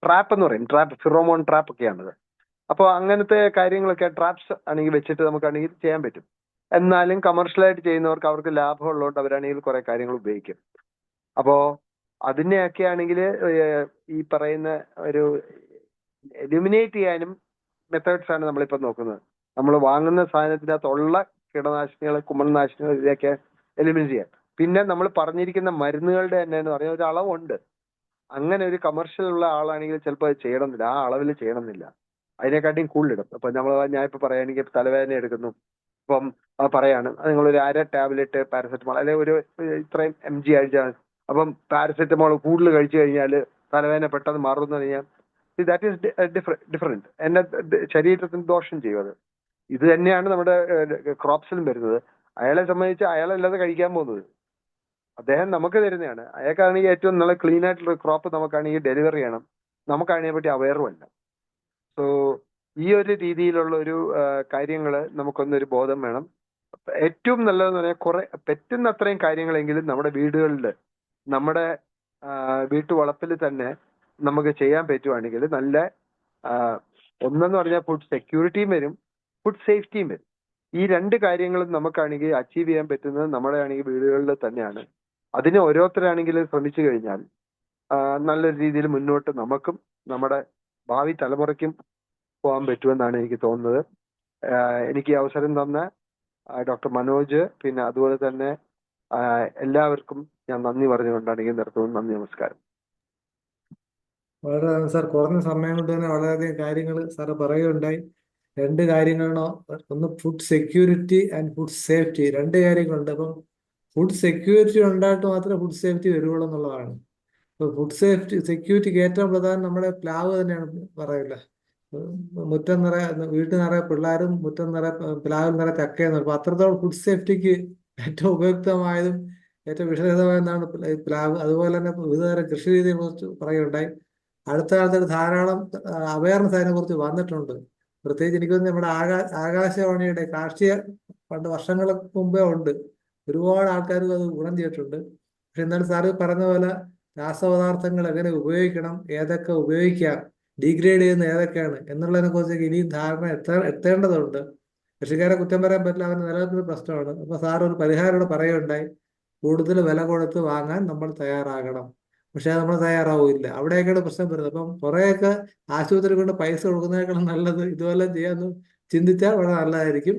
ട്രാപ്പ് എന്ന് പറയും, ട്രാപ്പ്, ഫിറോമോൺ ട്രാപ്പ് ഒക്കെയാണത്. അപ്പോൾ അങ്ങനത്തെ കാര്യങ്ങളൊക്കെ ട്രാപ്സ് ആണെങ്കിൽ വെച്ചിട്ട് നമുക്കാണെങ്കിൽ ചെയ്യാൻ പറ്റും. എന്നാലും കമേഴ്ഷ്യലായിട്ട് ചെയ്യുന്നവർക്ക് അവർക്ക് ലാഭം ഉള്ളതുകൊണ്ട് അവരാണെങ്കിൽ കുറെ കാര്യങ്ങൾ ഉപയോഗിക്കും. അപ്പോ അതിനെയൊക്കെ ആണെങ്കിൽ ഈ പറയുന്ന ഒരു എലിമിനേറ്റ് ചെയ്യാനും മെത്തേഡ്സ് ആണ് നമ്മളിപ്പോൾ നോക്കുന്നത്. നമ്മൾ വാങ്ങുന്ന സാധനത്തിനകത്തുള്ള കീടനാശിനികൾ, കുമിൾനാശിനികൾ ഇതൊക്കെ എലിമിനേറ്റ് ചെയ്യാൻ. പിന്നെ നമ്മൾ പറഞ്ഞിരിക്കുന്ന മരുന്നുകളുടെ തന്നെ എന്ന് പറഞ്ഞാൽ ഒരു അളവുണ്ട്. അങ്ങനെ ഒരു കമേഴ്ഷ്യൽ ഉള്ള ആളാണെങ്കിൽ ചിലപ്പോൾ അത് ചെയ്യണമെന്നില്ല, ആ അളവിൽ ചെയ്യണമെന്നില്ല, അതിനെക്കാട്ടിയും കൂടുതലിടും. അപ്പൊ ഞാൻ ഇപ്പൊ പറയാം, എനിക്ക് തലവേദന എടുക്കുന്നു, ഇപ്പം പറയാണ് നിങ്ങളൊരു 1/2 ടാബ്ലറ്റ് പാരസെറ്റമോൾ അല്ലെങ്കിൽ ഒരു ഇത്രയും mg കഴിച്ചാൽ, അപ്പം പാരസെറ്റമോൾ കൂടുതൽ കഴിച്ചു കഴിഞ്ഞാൽ തലവേദന പെട്ടെന്ന് മാറുമെന്ന് പറഞ്ഞാൽ ദാറ്റ് ഈസ് ഡിഫറെന്റ്. എന്നെ ശരീരത്തിന് ദോഷം ചെയ്യും അത്. ഇത് തന്നെയാണ് നമ്മുടെ ക്രോപ്സിലും വരുന്നത്. അയാളെ സംബന്ധിച്ച് അയാളല്ലാതെ കഴിക്കാൻ പോകുന്നത്, അദ്ദേഹം നമുക്ക് തരുന്നതാണ്. അയാൾക്കാണെങ്കിൽ ഏറ്റവും നല്ല ക്ലീൻ ആയിട്ടുള്ള ക്രോപ്പ് നമുക്കാണെങ്കിൽ ഡെലിവറി ചെയ്യണം, നമുക്കതിനെ പറ്റി അവെയറും അല്ല. സോ ഈ ഒരു രീതിയിലുള്ള ഒരു കാര്യങ്ങൾ നമുക്കൊന്നൊരു ബോധം വേണം. ഏറ്റവും നല്ലതെന്ന് പറഞ്ഞാൽ കുറെ പറ്റുന്ന അത്രയും കാര്യങ്ങളെങ്കിലും നമ്മുടെ വീടുകളിൽ, നമ്മുടെ വീട്ടുവളപ്പിൽ തന്നെ നമുക്ക് ചെയ്യാൻ പറ്റുവാണെങ്കിൽ നല്ല ഒന്നെന്ന് പറഞ്ഞാൽ ഫുഡ് സെക്യൂരിറ്റിയും വരും, ഫുഡ് സേഫ്റ്റിയും വരും. ഈ രണ്ട് കാര്യങ്ങളും നമുക്കാണെങ്കിൽ അച്ചീവ് ചെയ്യാൻ പറ്റുന്നത് നമ്മുടെ ആണെങ്കിൽ വീടുകളിൽ തന്നെയാണ്. അതിന് ഓരോരുത്തരാണെങ്കിലും ശ്രമിച്ചു കഴിഞ്ഞാൽ നല്ലൊരു രീതിയിൽ മുന്നോട്ട് നമുക്കും നമ്മുടെ ഭാവി തലമുറയ്ക്കും പോകാൻ പറ്റുമെന്നാണ് എനിക്ക് തോന്നുന്നത്. എനിക്ക് ഈ അവസരം തന്ന ഡോക്ടർ മനോജ്, പിന്നെ അതുപോലെ തന്നെ എല്ലാവർക്കും ഞാൻ നന്ദി പറഞ്ഞുകൊണ്ടാണെങ്കിൽ നിർത്തുന്നു. നന്ദി, നമസ്കാരം. വളരെ സാർ, കുറഞ്ഞ സമയം കൊണ്ട് തന്നെ വളരെയധികം കാര്യങ്ങൾ സാറ് പറയുകയുണ്ടായി. രണ്ട് കാര്യങ്ങളാണോ, ഒന്ന് food security and food safety, രണ്ട് കാര്യങ്ങളുണ്ട്. അപ്പം ഫുഡ് സെക്യൂരിറ്റി ഉണ്ടായിട്ട് മാത്രമേ ഫുഡ് സേഫ്റ്റി വരുവുള്ളൂ എന്നുള്ളതാണ്. ഇപ്പോൾ ഫുഡ് സെക്യൂരിറ്റിക്ക് ഏറ്റവും പ്രധാനം നമ്മുടെ പ്ലാവ് തന്നെയാണ് പറയില്ല. മുറ്റം നിറയെ, വീട്ടിൽ നിറയെ പിള്ളേരും മുറ്റം നിറയെ പ്ലാവിൽ നിറയെ ചക്കയെന്ന് പറയും. അപ്പൊ അത്രത്തോളം ഫുഡ് സേഫ്റ്റിക്ക് ഏറ്റവും ഉപയുക്തമായതും ഏറ്റവും വിഷരഹിതമായതാണ് പ്ലാവ്. അതുപോലെ തന്നെ വിവിധതരം കൃഷി രീതിയെ കുറിച്ച് പറയുകയുണ്ടായി. അടുത്ത കാലത്ത് ധാരാളം അവയർനെസ് അതിനെ കുറിച്ച് വന്നിട്ടുണ്ട്. പ്രത്യേകിച്ച് എനിക്ക് തോന്നുന്നു നമ്മുടെ ആകാശവാണിയുടെ കാർഷിക പണ്ട് വർഷങ്ങൾക്ക് മുമ്പേ ഉണ്ട്, ഒരുപാട് ആൾക്കാർക്ക് അത് ഗുണം ചെയ്തിട്ടുണ്ട്. പക്ഷെ എന്നാലും സാറ് പറഞ്ഞ പോലെ രാസപദാർത്ഥങ്ങൾ എങ്ങനെ ഉപയോഗിക്കണം, ഏതൊക്കെ ഉപയോഗിക്കാം, ഡീഗ്രേഡ് ചെയ്യുന്ന ഏതൊക്കെയാണ് എന്നുള്ളതിനെ കുറിച്ചൊക്കെ ഇനിയും ധാരണ എത്തേണ്ടതുണ്ട്. കൃഷിക്കാരെ കുറ്റം പറയാൻ പറ്റില്ല, അവന് നിലനിൽക്കുന്ന പ്രശ്നമാണ്. അപ്പൊ സാർ ഒരു പരിഹാരം ഇവിടെ പറയുകയുണ്ടായി, കൂടുതൽ വില കൊടുത്ത് വാങ്ങാൻ നമ്മൾ തയ്യാറാകണം. പക്ഷെ അത് നമ്മൾ തയ്യാറാവില്ല, അവിടെയൊക്കെയാണ് പ്രശ്നം വരുന്നത്. അപ്പം കുറേയൊക്കെ ആശുപത്രി കൊണ്ട് പൈസ കൊടുക്കുന്നതിനേക്കാളും നല്ലത് ഇതുപോലെ ചെയ്യാമെന്ന് ചിന്തിച്ചാൽ വളരെ നല്ലതായിരിക്കും.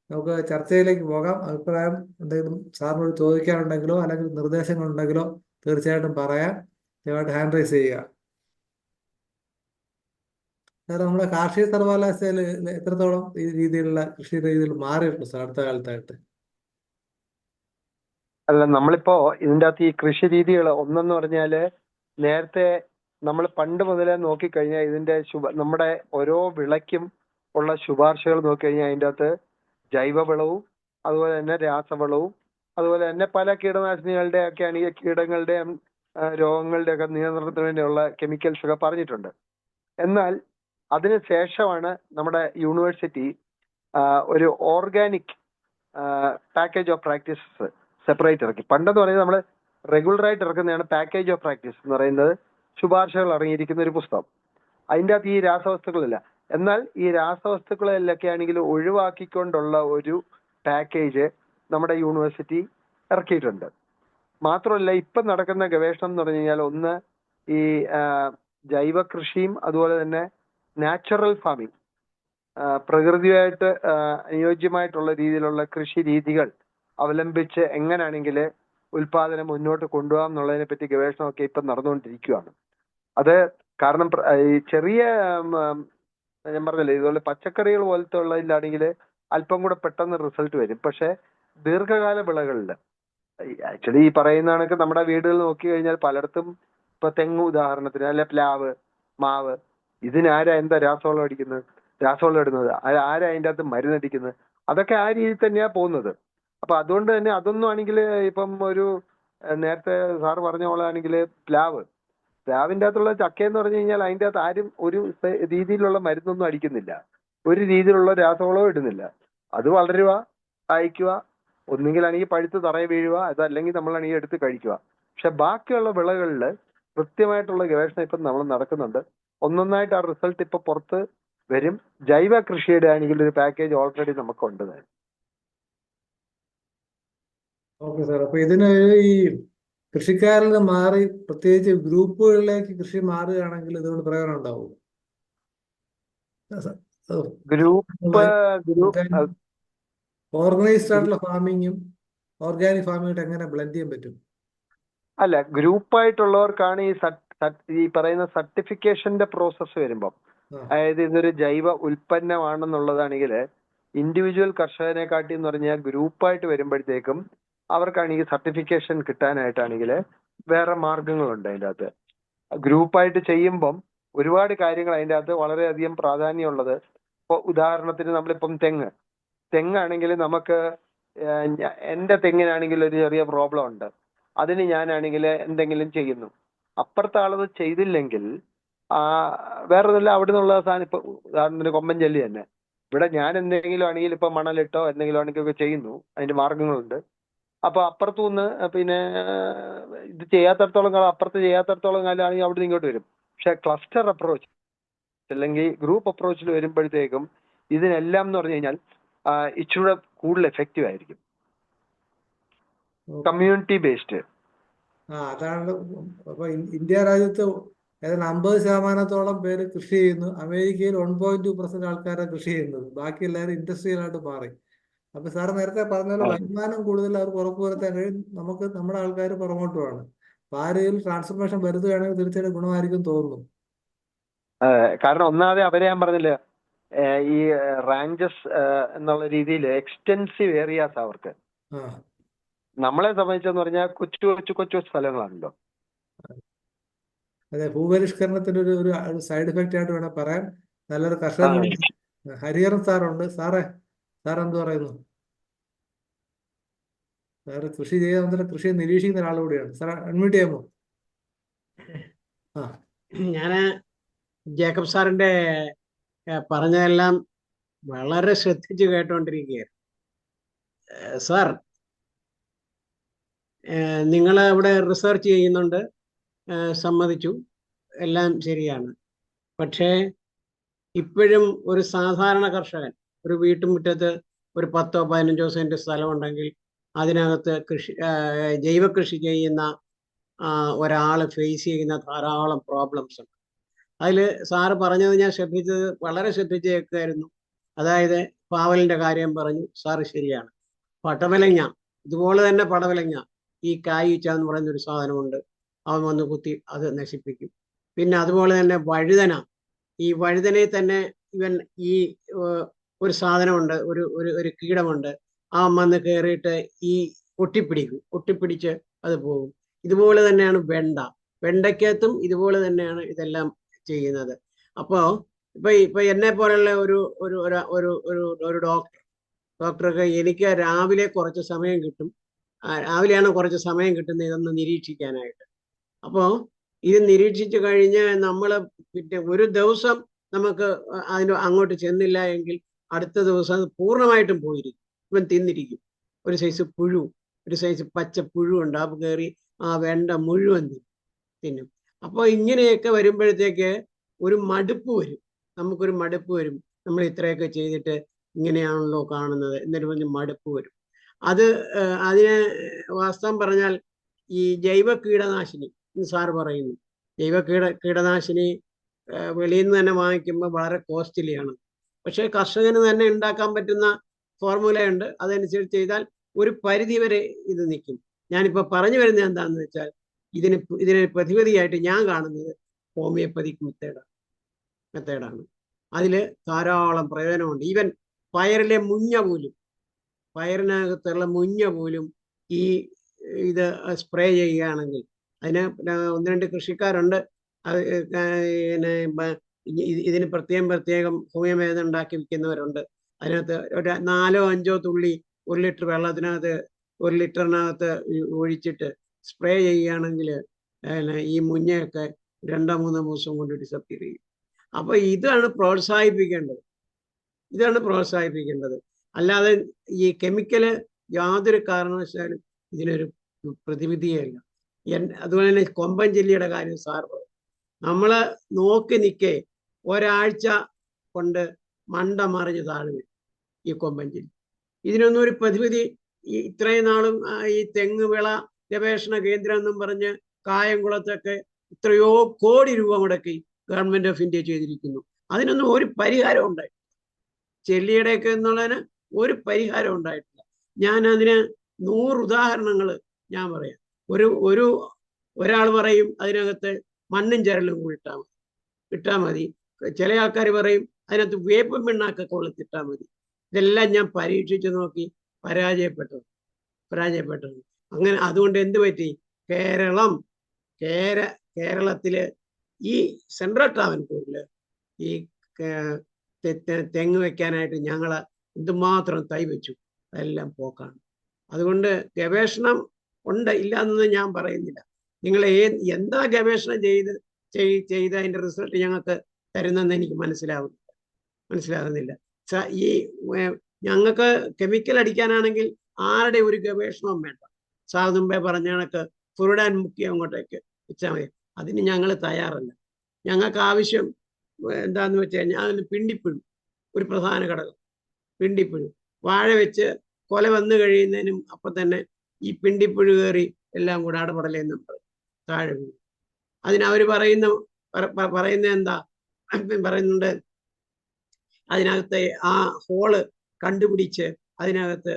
നമുക്ക് ചർച്ചയിലേക്ക് പോകാം. അഭിപ്രായം എന്തെങ്കിലും സാറിനോട് ചോദിക്കാനുണ്ടെങ്കിലോ അല്ലെങ്കിൽ നിർദ്ദേശങ്ങളുണ്ടെങ്കിലോ തീർച്ചയായിട്ടും പറയാം. ദയവായിട്ട് ഹാൻഡ് റൈസ് ചെയ്യുക. സാർ, നമ്മുടെ കാർഷിക സർവകലാശാല എത്രത്തോളം ഈ രീതിയിലുള്ള കൃഷി രീതികൾ മാറിയിട്ടുണ്ട് സാർ അടുത്ത കാലത്തായിട്ട്? അല്ല, നമ്മളിപ്പോ ഇതിൻ്റെ അകത്ത് ഈ കൃഷി രീതികൾ ഒന്നെന്ന് പറഞ്ഞാല് നേരത്തെ നമ്മൾ പണ്ട് മുതലേ നോക്കിക്കഴിഞ്ഞാൽ ഇതിന്റെ നമ്മുടെ ഓരോ വിളയ്ക്കും ഉള്ള ശുപാർശകൾ നോക്കിക്കഴിഞ്ഞാൽ അതിൻ്റെ അകത്ത് ജൈവവളവും അതുപോലെ തന്നെ രാസവളവും അതുപോലെ തന്നെ പല കീടനാശിനികളുടെ ഒക്കെ ആണെങ്കിൽ കീടങ്ങളുടെയും രോഗങ്ങളുടെ ഒക്കെ നിയന്ത്രണത്തിന് വേണ്ടിയുള്ള കെമിക്കൽസ് ഒക്കെ പറഞ്ഞിട്ടുണ്ട്. എന്നാൽ അതിന് ശേഷമാണ് നമ്മുടെ യൂണിവേഴ്സിറ്റി ഒരു organic package of practices separate ഇറക്കി. പണ്ടെന്ന് പറയുന്നത് നമ്മൾ റെഗുലറായിട്ട് ഇറക്കുന്നതാണ് പാക്കേജ് ഓഫ് പ്രാക്ടീസ് എന്ന് പറയുന്നത്, ശുപാർശകൾ അടങ്ങിയിരിക്കുന്ന ഒരു പുസ്തകം. അതിൻ്റെ അകത്ത് ഈ രാസവസ്തുക്കളില്ല. എന്നാൽ ഈ രാസവസ്തുക്കളെല്ലൊക്കെ ആണെങ്കിൽ ഒഴിവാക്കിക്കൊണ്ടുള്ള ഒരു പാക്കേജ് നമ്മുടെ യൂണിവേഴ്സിറ്റി ഇറക്കിയിട്ടുണ്ട്. മാത്രമല്ല ഇപ്പം നടക്കുന്ന ഗവേഷണം എന്ന് പറഞ്ഞു കഴിഞ്ഞാൽ ഒന്ന് ഈ ജൈവ കൃഷിയും അതുപോലെ തന്നെ നാച്ചുറൽ ഫാമിംഗ്, പ്രകൃതിയായിട്ട് അനുയോജ്യമായിട്ടുള്ള രീതിയിലുള്ള കൃഷി രീതികൾ അവലംബിച്ച് എങ്ങനെയാണെങ്കിൽ ഉൽപാദനം മുന്നോട്ട് കൊണ്ടുപോകാം എന്നുള്ളതിനെ പറ്റി ഗവേഷണമൊക്കെ ഇപ്പം നടന്നുകൊണ്ടിരിക്കുകയാണ്. അത് കാരണം ഈ ചെറിയ ഞാൻ പറഞ്ഞല്ലേ ഇതുപോലെ പച്ചക്കറികൾ പോലത്തെ ഉള്ളതിലാണെങ്കിൽ അല്പം കൂടെ പെട്ടെന്ന് റിസൾട്ട് വരും. പക്ഷെ ദീർഘകാല വിളകളിൽ ആക്ച്വലി ഈ പറയുന്ന കണക്ക് നമ്മുടെ വീടുകൾ നോക്കി കഴിഞ്ഞാൽ പലയിടത്തും ഇപ്പൊ തെങ്ങ് ഉദാഹരണത്തിന്, അല്ലെ പ്ലാവ്, മാവ്, ഇതിനാരാ എന്താ രാസവളം അടിക്കുന്നത്, രാസവളം ഇടുന്നത്, ആരാ അതിൻ്റെ അകത്ത് മരുന്നടിക്കുന്നത്, അതൊക്കെ ആ രീതിയിൽ തന്നെയാ പോകുന്നത്. അപ്പൊ അതുകൊണ്ട് തന്നെ അതൊന്നും ആണെങ്കിൽ ഇപ്പം ഒരു നേരത്തെ സാറ് പറഞ്ഞ പോലെ ആണെങ്കിൽ പ്ലാവിൻ്റെ അകത്തുള്ള ചക്കയെന്ന് പറഞ്ഞു കഴിഞ്ഞാൽ അതിൻ്റെ അകത്ത് ആരും ഒരു രീതിയിലുള്ള മരുന്നൊന്നും അടിക്കുന്നില്ല, ഒരു രീതിയിലുള്ള രാസവളവും ഇടുന്നില്ല. അത് വളരുക, കായ്ക്കുക, ഒന്നുകിലാണെങ്കിൽ പഴുത്ത് തറയെ വീഴുക, അതല്ലെങ്കിൽ നമ്മളാണെങ്കിൽ എടുത്ത് കഴിക്കുക. പക്ഷെ ബാക്കിയുള്ള വിളകളിൽ കൃത്യമായിട്ടുള്ള ഗവേഷണം ഇപ്പം നമ്മൾ നടക്കുന്നുണ്ട്. ഒന്നൊന്നായിട്ട് ആ റിസൾട്ട് ഇപ്പൊ പുറത്ത് വരും. ജൈവ കൃഷിയുടെ ആണെങ്കിൽ ഒരു പാക്കേജ് ഓൾറെഡി നമുക്കുണ്ട്. Okay sir. അപ്പൊ ഇതിന് ഈ കൃഷിക്കാരിൽ നിന്ന് മാറി പ്രത്യേകിച്ച് ഗ്രൂപ്പുകളിലേക്ക് കൃഷി മാറുകയാണെങ്കിൽ ഇതുകൊണ്ട് പ്രയോജനം ഉണ്ടാവും. ഓർഗനൈസ്ഡ് ആയിട്ടുള്ള ഫാമിങ്ങും ഓർഗാനിക് ഫാമിംഗും എങ്ങനെ ബ്ലെൻഡ് ചെയ്യാൻ പറ്റും? അല്ല, ഗ്രൂപ്പായിട്ടുള്ളവർക്കാണ് ഈ പറയുന്ന സർട്ടിഫിക്കേഷന്റെ പ്രോസസ്സ് വരുമ്പം, അതായത് ഇതൊരു ജൈവ ഉൽപ്പന്നമാണെന്നുള്ളതാണെങ്കിൽ ഇൻഡിവിജ്വൽ കർഷകനെക്കാട്ടി എന്ന് പറഞ്ഞാൽ ഗ്രൂപ്പായിട്ട് വരുമ്പോഴത്തേക്കും അവർക്കാണെങ്കിൽ സർട്ടിഫിക്കേഷൻ കിട്ടാനായിട്ടാണെങ്കിൽ വേറെ മാർഗങ്ങളുണ്ട് അതിൻ്റെ അകത്ത്. ഗ്രൂപ്പായിട്ട് ചെയ്യുമ്പം ഒരുപാട് കാര്യങ്ങൾ അതിൻ്റെ അകത്ത് വളരെയധികം പ്രാധാന്യമുള്ളത്. ഇപ്പോൾ ഉദാഹരണത്തിന് നമ്മളിപ്പം തെങ്ങാണെങ്കിൽ നമുക്ക് എൻ്റെ തെങ്ങിനാണെങ്കിൽ ഒരു ചെറിയ പ്രോബ്ലം ഉണ്ട്, അതിന് ഞാനാണെങ്കിൽ എന്തെങ്കിലും ചെയ്യുന്നു, അപ്പുറത്തെ ആളത് ചെയ്തില്ലെങ്കിൽ വേറൊന്നുമില്ല, അവിടെ നിന്നുള്ള സാധനം ഇപ്പൊ ഉദാഹരണത്തിന് കൊമ്പൻ ചെല്ലി തന്നെ ഇവിടെ ഞാൻ എന്തെങ്കിലും ആണെങ്കിൽ ഇപ്പൊ മണലിട്ടോ എന്തെങ്കിലും ആണെങ്കിൽ ഒക്കെ ചെയ്യുന്നു, അതിന്റെ മാർഗങ്ങളുണ്ട്. അപ്പൊ അപ്പുറത്തു നിന്ന് പിന്നെ ഇത് ചെയ്യാത്തടത്തോളം കാലം, അപ്പുറത്ത് ചെയ്യാത്തടത്തോളം കാലം ആണെങ്കിൽ അവിടെ നിന്ന് ഇങ്ങോട്ട് വരും. പക്ഷെ ക്ലസ്റ്റർ അപ്രോച്ച് അല്ലെങ്കിൽ ഗ്രൂപ്പ് അപ്രോച്ചിൽ വരുമ്പോഴത്തേക്കും ഇതിനെല്ലാം എന്ന് പറഞ്ഞു കഴിഞ്ഞാൽ ഇച്ചിരൂടെ കൂടുതൽ എഫക്റ്റീവ് ആയിരിക്കും, കമ്മ്യൂണിറ്റി ബേസ്ഡ്. അതാണ്. അപ്പൊ ഇന്ത്യ രാജ്യത്ത് ഏതാണ്ട് 50% പേര് കൃഷി ചെയ്യുന്നു. അമേരിക്കയിൽ 1.2% ആൾക്കാരാണ് കൃഷി ചെയ്യുന്നത്. ബാക്കി എല്ലാവരും ഇൻഡസ്ട്രിയലായിട്ട് മാറി. അപ്പൊ സാർ നേരത്തെ പറഞ്ഞ പോലെ വരുമാനം കൂടുതൽ അവർക്ക് ഉറപ്പുവരുത്താൻ കഴിയും. നമുക്ക് നമ്മുടെ ആൾക്കാർ പുറകോട്ടുമാണ്. അപ്പൊ ആ രീതിയിൽ ട്രാൻസ്ഫർമേഷൻ വരുത്തുകയാണെങ്കിൽ തീർച്ചയായിട്ടും ഗുണമായിരിക്കും തോന്നുന്നു. കാരണം ഒന്നാമത് അവരെ ഞാൻ പറഞ്ഞില്ല, ഈ റാഞ്ചസ് എന്നുള്ള രീതിയിൽ എക്സ്റ്റെൻസീവ് ഏരിയാസ് അവർക്ക്. നമ്മളെ സംബന്ധിച്ചെന്ന് പറഞ്ഞാൽ കൊച്ചു സ്ഥലങ്ങളാണല്ലോ. അതെ, ഭൂപരിഷ്കരണത്തിന്റെ ഒരു സൈഡ് എഫക്റ്റ് ആയിട്ട് വേണം പറയാൻ. നല്ലൊരു കർഷകൻ ഹരിഹരൻ സാറുണ്ട്. സാർ എന്ത് പറയുന്നു? സാറ് കൃഷി ചെയ്യാൻ കൃഷി നിരീക്ഷിക്കുന്ന ഒരാളുകൂടിയാണ്. സാർ അൺമ്യൂട്ട് ചെയ്യാമോ? ഞാന് ജേക്കബ് സാറിന്റെ പറഞ്ഞതെല്ലാം വളരെ ശ്രദ്ധിച്ച് കേട്ടോണ്ടിരിക്കുകയാണ്. സാർ, നിങ്ങൾ അവിടെ റിസർച്ച് ചെയ്യുന്നുണ്ട്, സമ്മതിച്ചു, എല്ലാം ശരിയാണ്. പക്ഷേ ഇപ്പോഴും ഒരു സാധാരണ കർഷകൻ ഒരു വീട്ടുമുറ്റത്ത് ഒരു 10-15 സെന്റ് സ്ഥലമുണ്ടെങ്കിൽ അതിനകത്ത് ജൈവ കൃഷി ചെയ്യുന്ന ഒരാൾ ഫേസ് ചെയ്യുന്ന ധാരാളം പ്രോബ്ലംസ് ഉണ്ട്. അതിൽ സാറ് പറഞ്ഞത് ഞാൻ വളരെ ശ്രദ്ധിച്ച് കേൾക്കുമായിരുന്നു. അതായത് പാവലിന്റെ കാര്യം പറഞ്ഞു, സാറ് ശരിയാണ്. പടവലങ്ങ, ഇതുപോലെ തന്നെ പടവലങ്ങ, ഈ കായ്ച്ച എന്ന് പറയുന്ന ഒരു സാധനമുണ്ട്, അവൻ വന്ന് കുത്തി അത് നശിപ്പിക്കും. പിന്നെ അതുപോലെ തന്നെ ഈ വഴുതനയിൽ തന്നെ ഇവൻ ഈ ഒരു സാധനമുണ്ട്, ഒരു കീടമുണ്ട്, അവൻ വന്ന് കയറിയിട്ട് ഈ ഒട്ടിപ്പിടിച്ച് അത് പോകും. ഇതുപോലെ തന്നെയാണ് വെണ്ടയ്ക്കകത്തും ഇതുപോലെ തന്നെയാണ് ഇതെല്ലാം ചെയ്യുന്നത്. അപ്പോൾ ഇപ്പൊ എന്നെ പോലുള്ള ഒരു ഡോക്ടർക്ക് എനിക്ക് രാവിലെ കുറച്ച് സമയം കിട്ടും. രാവിലെയാണ് കുറച്ച് സമയം കിട്ടുന്നത് ഇതൊന്ന് നിരീക്ഷിക്കാനായിട്ട്. അപ്പോൾ ഇത് നിരീക്ഷിച്ചു കഴിഞ്ഞ് നമ്മൾ പിന്നെ ഒരു ദിവസം നമുക്ക് അങ്ങോട്ട് ചെന്നില്ല എങ്കിൽ അടുത്ത ദിവസം അത് പൂർണ്ണമായിട്ടും പോയിരിക്കും. ഇവൻ തിന്നിരിക്കും. ഒരു സൈസ് പച്ച പുഴു ഉണ്ട്, അത് കയറി ആ വെണ്ട മുഴുവൻ തിന്നും. അപ്പോൾ ഇങ്ങനെയൊക്കെ വരുമ്പോഴത്തേക്ക് ഒരു മടുപ്പ് വരും, നമുക്കൊരു മടുപ്പ് വരും. നമ്മൾ ഇത്രയൊക്കെ ചെയ്തിട്ട് ഇങ്ങനെയാണല്ലോ കാണുന്നത് എന്നൊരു പറഞ്ഞ് മടുപ്പ് വരും. അത് അതിനെ വാസ്തവം പറഞ്ഞാൽ ഈ ജൈവ കീടനാശിനി സാറ് പറയുന്നു, ജൈവ കീടനാശിനി വെളിയിൽ നിന്ന് തന്നെ വാങ്ങിക്കുമ്പോൾ വളരെ കോസ്റ്റ്ലിയാണ്. പക്ഷേ കർഷകന് തന്നെ ഉണ്ടാക്കാൻ പറ്റുന്ന ഫോർമുലയുണ്ട്. അതനുസരിച്ച് ചെയ്താൽ ഒരു പരിധി വരെ ഇത് നിൽക്കും. ഞാനിപ്പോൾ പറഞ്ഞു വരുന്നത് എന്താണെന്ന് വെച്ചാൽ ഇതിന് പ്രതിവിധിയായിട്ട് ഞാൻ കാണുന്നത് ഹോമിയോപ്പതിക് മെത്തേഡാണ്. അതിൽ ധാരാളം പ്രയോജനമുണ്ട്. ഈവൻ പയറിലെ പയറിനകത്തുള്ള മുഞ്ഞ പോലും ഈ ഇത് സ്പ്രേ ചെയ്യുകയാണെങ്കിൽ, അതിന് 1-2 കൃഷിക്കാരുണ്ട് ഇതിന് പ്രത്യേകം ഹോമിയോമരുന്ന് ഉണ്ടാക്കി വിൽക്കുന്നവരുണ്ട്. അതിനകത്ത് ഒരു 4-5 തുള്ളി 1 ലിറ്റർ വെള്ളത്തിനകത്ത് 1 ലിറ്ററിനകത്ത് ഒഴിച്ചിട്ട് സ്പ്രേ ചെയ്യുകയാണെങ്കിൽ ഈ മുഞ്ഞയൊക്കെ 2-3 ദിവസം കൊണ്ട് ഡിസപ്പിയർ ചെയ്യും. അപ്പൊ ഇതാണ് പ്രോത്സാഹിപ്പിക്കേണ്ടത്. അല്ലാതെ ഈ കെമിക്കല് യാതൊരു കാരണവശാലും ഇതിനൊരു പ്രതിവിധിയല്ല. അതുപോലെ തന്നെ കൊമ്പൻ ചെല്ലിയുടെ കാര്യം സാർ പറഞ്ഞു. നമ്മള് നോക്കി നിൽക്കേ ഒരാഴ്ച കൊണ്ട് മണ്ട മറിഞ്ഞ് താഴെ ഈ കൊമ്പൻ ചെല്ലി. ഇതിനൊന്നും ഒരു പ്രതിവിധി ഇത്രയും നാളും ഈ തെങ്ങ് വിള ഗവേഷണ കേന്ദ്രം എന്നും പറഞ്ഞ് കായംകുളത്തൊക്കെ എത്രയോ കോടി രൂപ മുടക്കി ഗവൺമെന്റ് ഓഫ് ഇന്ത്യ ചെയ്തിരിക്കുന്നു. അതിനൊന്നും ഒരു പരിഹാരം ഉണ്ടായിട്ടില്ല. ചെല്ലിയുടെയൊക്കെ എന്നുള്ളതിന് ഒരു പരിഹാരം ഉണ്ടായിട്ടില്ല. ഞാൻ അതിന് 100 ഉദാഹരണങ്ങൾ ഞാൻ പറയാം. ഒരാൾ പറയും അതിനകത്ത് മണ്ണും ചരലും ഇട്ടാൽ മതി. ചില ആൾക്കാർ പറയും അതിനകത്ത് വേപ്പും പിണ്ണാക്കെ കൊളുത്തിട്ടാൽ മതി. ഇതെല്ലാം ഞാൻ പരീക്ഷിച്ചു നോക്കി പരാജയപ്പെട്ടത്. അങ്ങനെ അതുകൊണ്ട് എന്ത് പറ്റി? കേരളത്തില് ഈ സെൻട്രൽ ട്രാവൻകൂറില് ഈ തെങ്ങ് വെക്കാനായിട്ട് ഞങ്ങൾ എന്തുമാത്രം തൈ വെച്ചു, അതെല്ലാം പോക്കാണ്. അതുകൊണ്ട് ഗവേഷണം ഉണ്ട്, ഇല്ല എന്നൊന്നും ഞാൻ പറയുന്നില്ല. നിങ്ങൾ എന്താ ഗവേഷണം ചെയ്ത് അതിന്റെ റിസൾട്ട് ഞങ്ങൾക്ക് തരുന്നെന്ന് എനിക്ക് മനസ്സിലാകുന്നില്ല. ഈ ഞങ്ങൾക്ക് കെമിക്കൽ അടിക്കാനാണെങ്കിൽ ആരുടെ ഒരു ഗവേഷണവും വേണ്ട. സാർ മുമ്പേ പറഞ്ഞ കണക്ക് ഫുറിഡാൻ മുക്കി അങ്ങോട്ടേക്ക് വെച്ചാൽ മതി. അതിന് ഞങ്ങൾ തയ്യാറല്ല. ഞങ്ങൾക്ക് ആവശ്യം എന്താന്ന് വെച്ച് കഴിഞ്ഞാൽ അതിന് പിണ്ടിപ്പുഴു ഒരു പ്രധാന ഘടകം. പിണ്ടിപ്പുഴു വാഴ വെച്ച് കൊല വന്നു കഴിയുന്നതിനും അപ്പം തന്നെ ഈ പിണ്ടിപ്പുഴു കയറി എല്ലാം കൂടെ അടപടലെന്നും പറയും, താഴെ വീഴും. അതിനവർ പറയുന്ന എന്താ പറയുന്നുണ്ട്, അതിനകത്ത് ആ ഹോള് കണ്ടുപിടിച്ച് അതിനകത്ത്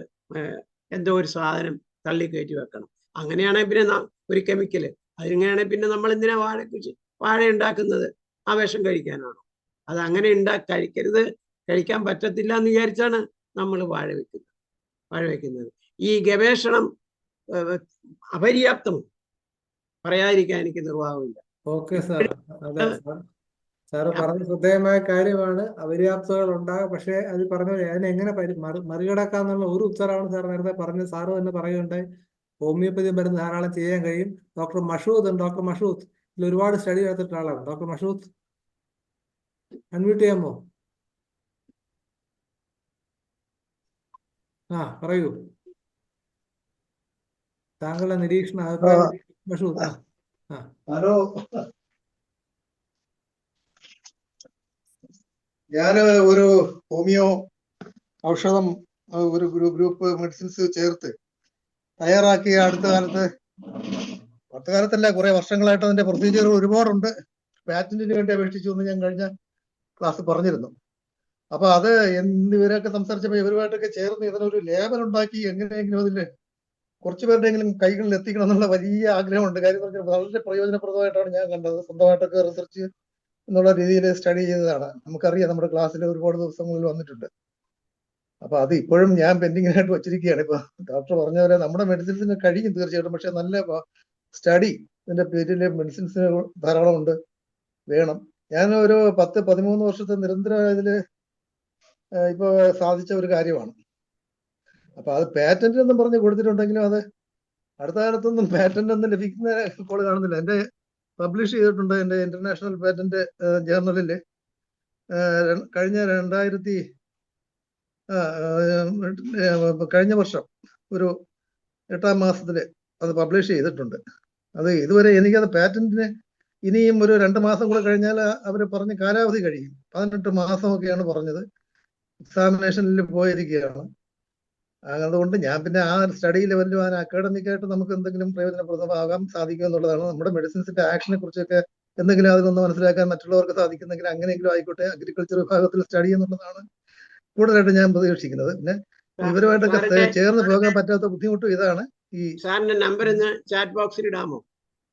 എന്തോ ഒരു സാധനം തള്ളിക്കയറ്റി വെക്കണം. അങ്ങനെയാണെങ്കിൽ പിന്നെ ഒരു കെമിക്കല്, അതിങ്ങനെയാണെങ്കിൽ പിന്നെ നമ്മൾ എന്തിനാ വാഴ ഉണ്ടാക്കുന്നത്? ആ വിഷം കഴിക്കാനാണോ? അത് അങ്ങനെ കഴിക്കരുത്, കഴിക്കാൻ പറ്റത്തില്ല എന്ന് വിചാരിച്ചാണ് നമ്മൾ വാഴ വെക്കുന്നത്. ഈ ഗവേഷണം അപര്യാപ്തമാണ്, പറയാതിരിക്കാൻ എനിക്ക് നിർവാഹമില്ല. ഓക്കെ സാർ, അതെ സാറ് പറഞ്ഞ ശ്രദ്ധേയമായ കാര്യമാണ്. അപര്യാപ്തതകൾ ഉണ്ടാകും. പക്ഷേ അത് പറഞ്ഞ അതിനെങ്ങനെ മറികടക്കാന്നുള്ള ഒരു ഉത്തരവാണ് സാർ നേരത്തെ പറഞ്ഞത്. സാറ് തന്നെ പറയുകയുണ്ടായി ഹോമിയോപ്പതി മരുന്ന് ധാരാളം ചെയ്യാൻ കഴിയും. ഡോക്ടർ മഷൂദ് ഇതിൽ ഒരുപാട് സ്റ്റഡി നടത്തിയിട്ടുള്ള ആളാണ്. ഡോക്ടർ മഷൂദ് അൺമ്യൂട്ട് ചെയ്യാമോ? പറയൂ, താങ്കളുടെ നിരീക്ഷണ അഭിപ്രായം മഷൂദ്. ഹലോ, ഞാന് ഒരു ഹോമിയോ ഔഷധം ഒരു ഗ്രൂപ്പ് മെഡിസിൻസ് ചേർത്ത് തയ്യാറാക്കി അടുത്ത കാലത്തല്ല, കുറെ വർഷങ്ങളായിട്ട് അതിന്റെ പ്രൊസീജിയർ ഒരുപാടുണ്ട്. പാറ്റന്റിന് വേണ്ടി അപേക്ഷിച്ചു എന്ന് ഞാൻ കഴിഞ്ഞ ക്ലാസ് പറഞ്ഞിരുന്നു. അപ്പൊ അത് ഇവരൊക്കെ സംസാരിച്ചപ്പോ ഇവരുമായിട്ടൊക്കെ ചേർന്ന് ഇതിനൊരു ലേബൽ ഉണ്ടാക്കി എങ്ങനെയെങ്കിലും അതില് കുറച്ചു പേരുടെയെങ്കിലും കൈകളിൽ എത്തിക്കണം എന്നുള്ള വലിയ ആഗ്രഹമുണ്ട്. കാര്യം വളരെ പ്രയോജനപ്രദമായിട്ടാണ് ഞാൻ കണ്ടത്. സ്വന്തമായിട്ടൊക്കെ റിസർച്ച് എന്നുള്ള രീതിയിൽ സ്റ്റഡി ചെയ്തതാണ്. നമുക്കറിയാം, നമ്മുടെ ക്ലാസ്സിൽ ഒരുപാട് ദിവസങ്ങളിൽ വന്നിട്ടുണ്ട്. അപ്പൊ അത് ഇപ്പോഴും ഞാൻ പെൻഡിങ്ങിനായിട്ട് വെച്ചിരിക്കുകയാണ്. ഇപ്പൊ ഡോക്ടർ പറഞ്ഞ പോലെ നമ്മുടെ മെഡിസിൻസിന് കഴിയും തീർച്ചയായിട്ടും, പക്ഷെ നല്ല സ്റ്റഡി ഇതിന്റെ പേരില് മെഡിസിൻസിന് ധാരാളം ഉണ്ട്, വേണം. ഞാൻ ഒരു 10-13 വർഷത്തെ നിരന്തരം ഇതില് ഇപ്പൊ സാധിച്ച ഒരു കാര്യമാണ്. അപ്പൊ അത് പാറ്റന്റ് എന്നും പറഞ്ഞ് കൊടുത്തിട്ടുണ്ടെങ്കിലും അത് അടുത്ത കാലത്തൊന്നും പാറ്റന്റ് ഒന്നും ലഭിക്കുന്ന ഇപ്പോൾ കാണുന്നില്ല. എന്റെ പബ്ലിഷ് ചെയ്തിട്ടുണ്ട് എന്റെ ഇന്റർനാഷണൽ പാറ്റന്റ് ജേർണലില് കഴിഞ്ഞ വർഷം ഒരു 8-ാം മാസത്തില് അത് പബ്ലിഷ് ചെയ്തിട്ടുണ്ട്. അത് ഇതുവരെ എനിക്കത് പാറ്റന്റിന് ഇനിയും ഒരു 2 മാസം കൂടെ കഴിഞ്ഞാൽ അവർ പറഞ്ഞ് കാലാവധി കഴിയും. 18 മാസമൊക്കെയാണ് പറഞ്ഞത്. എക്സാമിനേഷനിൽ പോയിരിക്കുകയാണ്. അതുകൊണ്ട് ഞാൻ പിന്നെ ആ സ്റ്റഡി ലെവലിലും ആ അക്കാഡമിക്കായിട്ട് നമുക്ക് എന്തെങ്കിലും പ്രയോജനപ്രദമാകാൻ സാധിക്കും എന്നുള്ളതാണ്. നമ്മുടെ മെഡിസിൻസിന്റെ ആക്ഷനെ കുറിച്ചൊക്കെ എന്തെങ്കിലും അതിനൊന്ന് മനസ്സിലാക്കാൻ മറ്റുള്ളവർക്ക് സാധിക്കുന്നെങ്കിൽ അങ്ങനെയെങ്കിലും ആയിക്കോട്ടെ. അഗ്രികൾച്ചർ വിഭാഗത്തിൽ സ്റ്റഡി എന്നുള്ളതാണ് കൂടുതലായിട്ട് ഞാൻ പ്രതീക്ഷിക്കുന്നത്. പിന്നെ ഇവരുമായിട്ടൊക്കെ ചേർന്ന് പോകാൻ പറ്റാത്ത ബുദ്ധിമുട്ടും ഇതാണ്. ഈ സാറിന്റെ നമ്പർ ഇന്ന് ചാറ്റ് ബോക്സിൽ ഇടാമോ,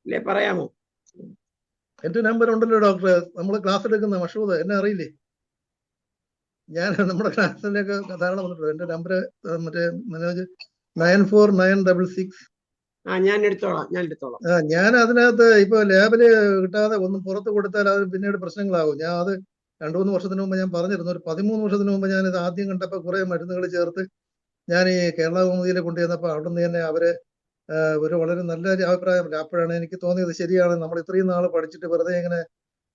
അല്ലെ പറയാമോ? എന്റെ നമ്പർ ഉണ്ടല്ലോ ഡോക്ടർ. നമ്മൾ ക്ലാസ് എടുക്കുന്ന മഷൂദ് എന്നെ അറിയില്ലേ? ഞാൻ നമ്മുടെ ക്ലാസ്സിലേക്ക് ധാരണ വന്നിട്ടുണ്ട്. എന്റെ നമ്പർ മറ്റേ മനോജ് 94966. ഞാൻ എടുത്തോളാം. ഞാൻ അതിനകത്ത് ഇപ്പൊ ലാബില് കിട്ടാതെ ഒന്നും പുറത്ത് കൊടുത്താൽ അത് പിന്നീട് പ്രശ്നങ്ങളാകും. ഞാൻ അത് 2-3 വർഷത്തിന് മുമ്പ് ഞാൻ പറഞ്ഞിരുന്നു. ഒരു 13 വർഷത്തിന് മുമ്പ് ഞാൻ ഇത് ആദ്യം കണ്ടപ്പോൾ കുറെ മരുന്നുകൾ ചേർത്ത് ഞാൻ ഈ കേരള കൗമുദിയിൽ കൊണ്ടുവന്നപ്പോൾ അവിടെ നിന്ന് തന്നെ അവര് ഒരു വളരെ നല്ല അഭിപ്രായമില്ല. അപ്പോഴാണ് എനിക്ക് തോന്നിയത് ശരിയാണ്, നമ്മൾ ഇത്രയും നാൾ പഠിച്ചിട്ട് വെറുതെ ഇങ്ങനെ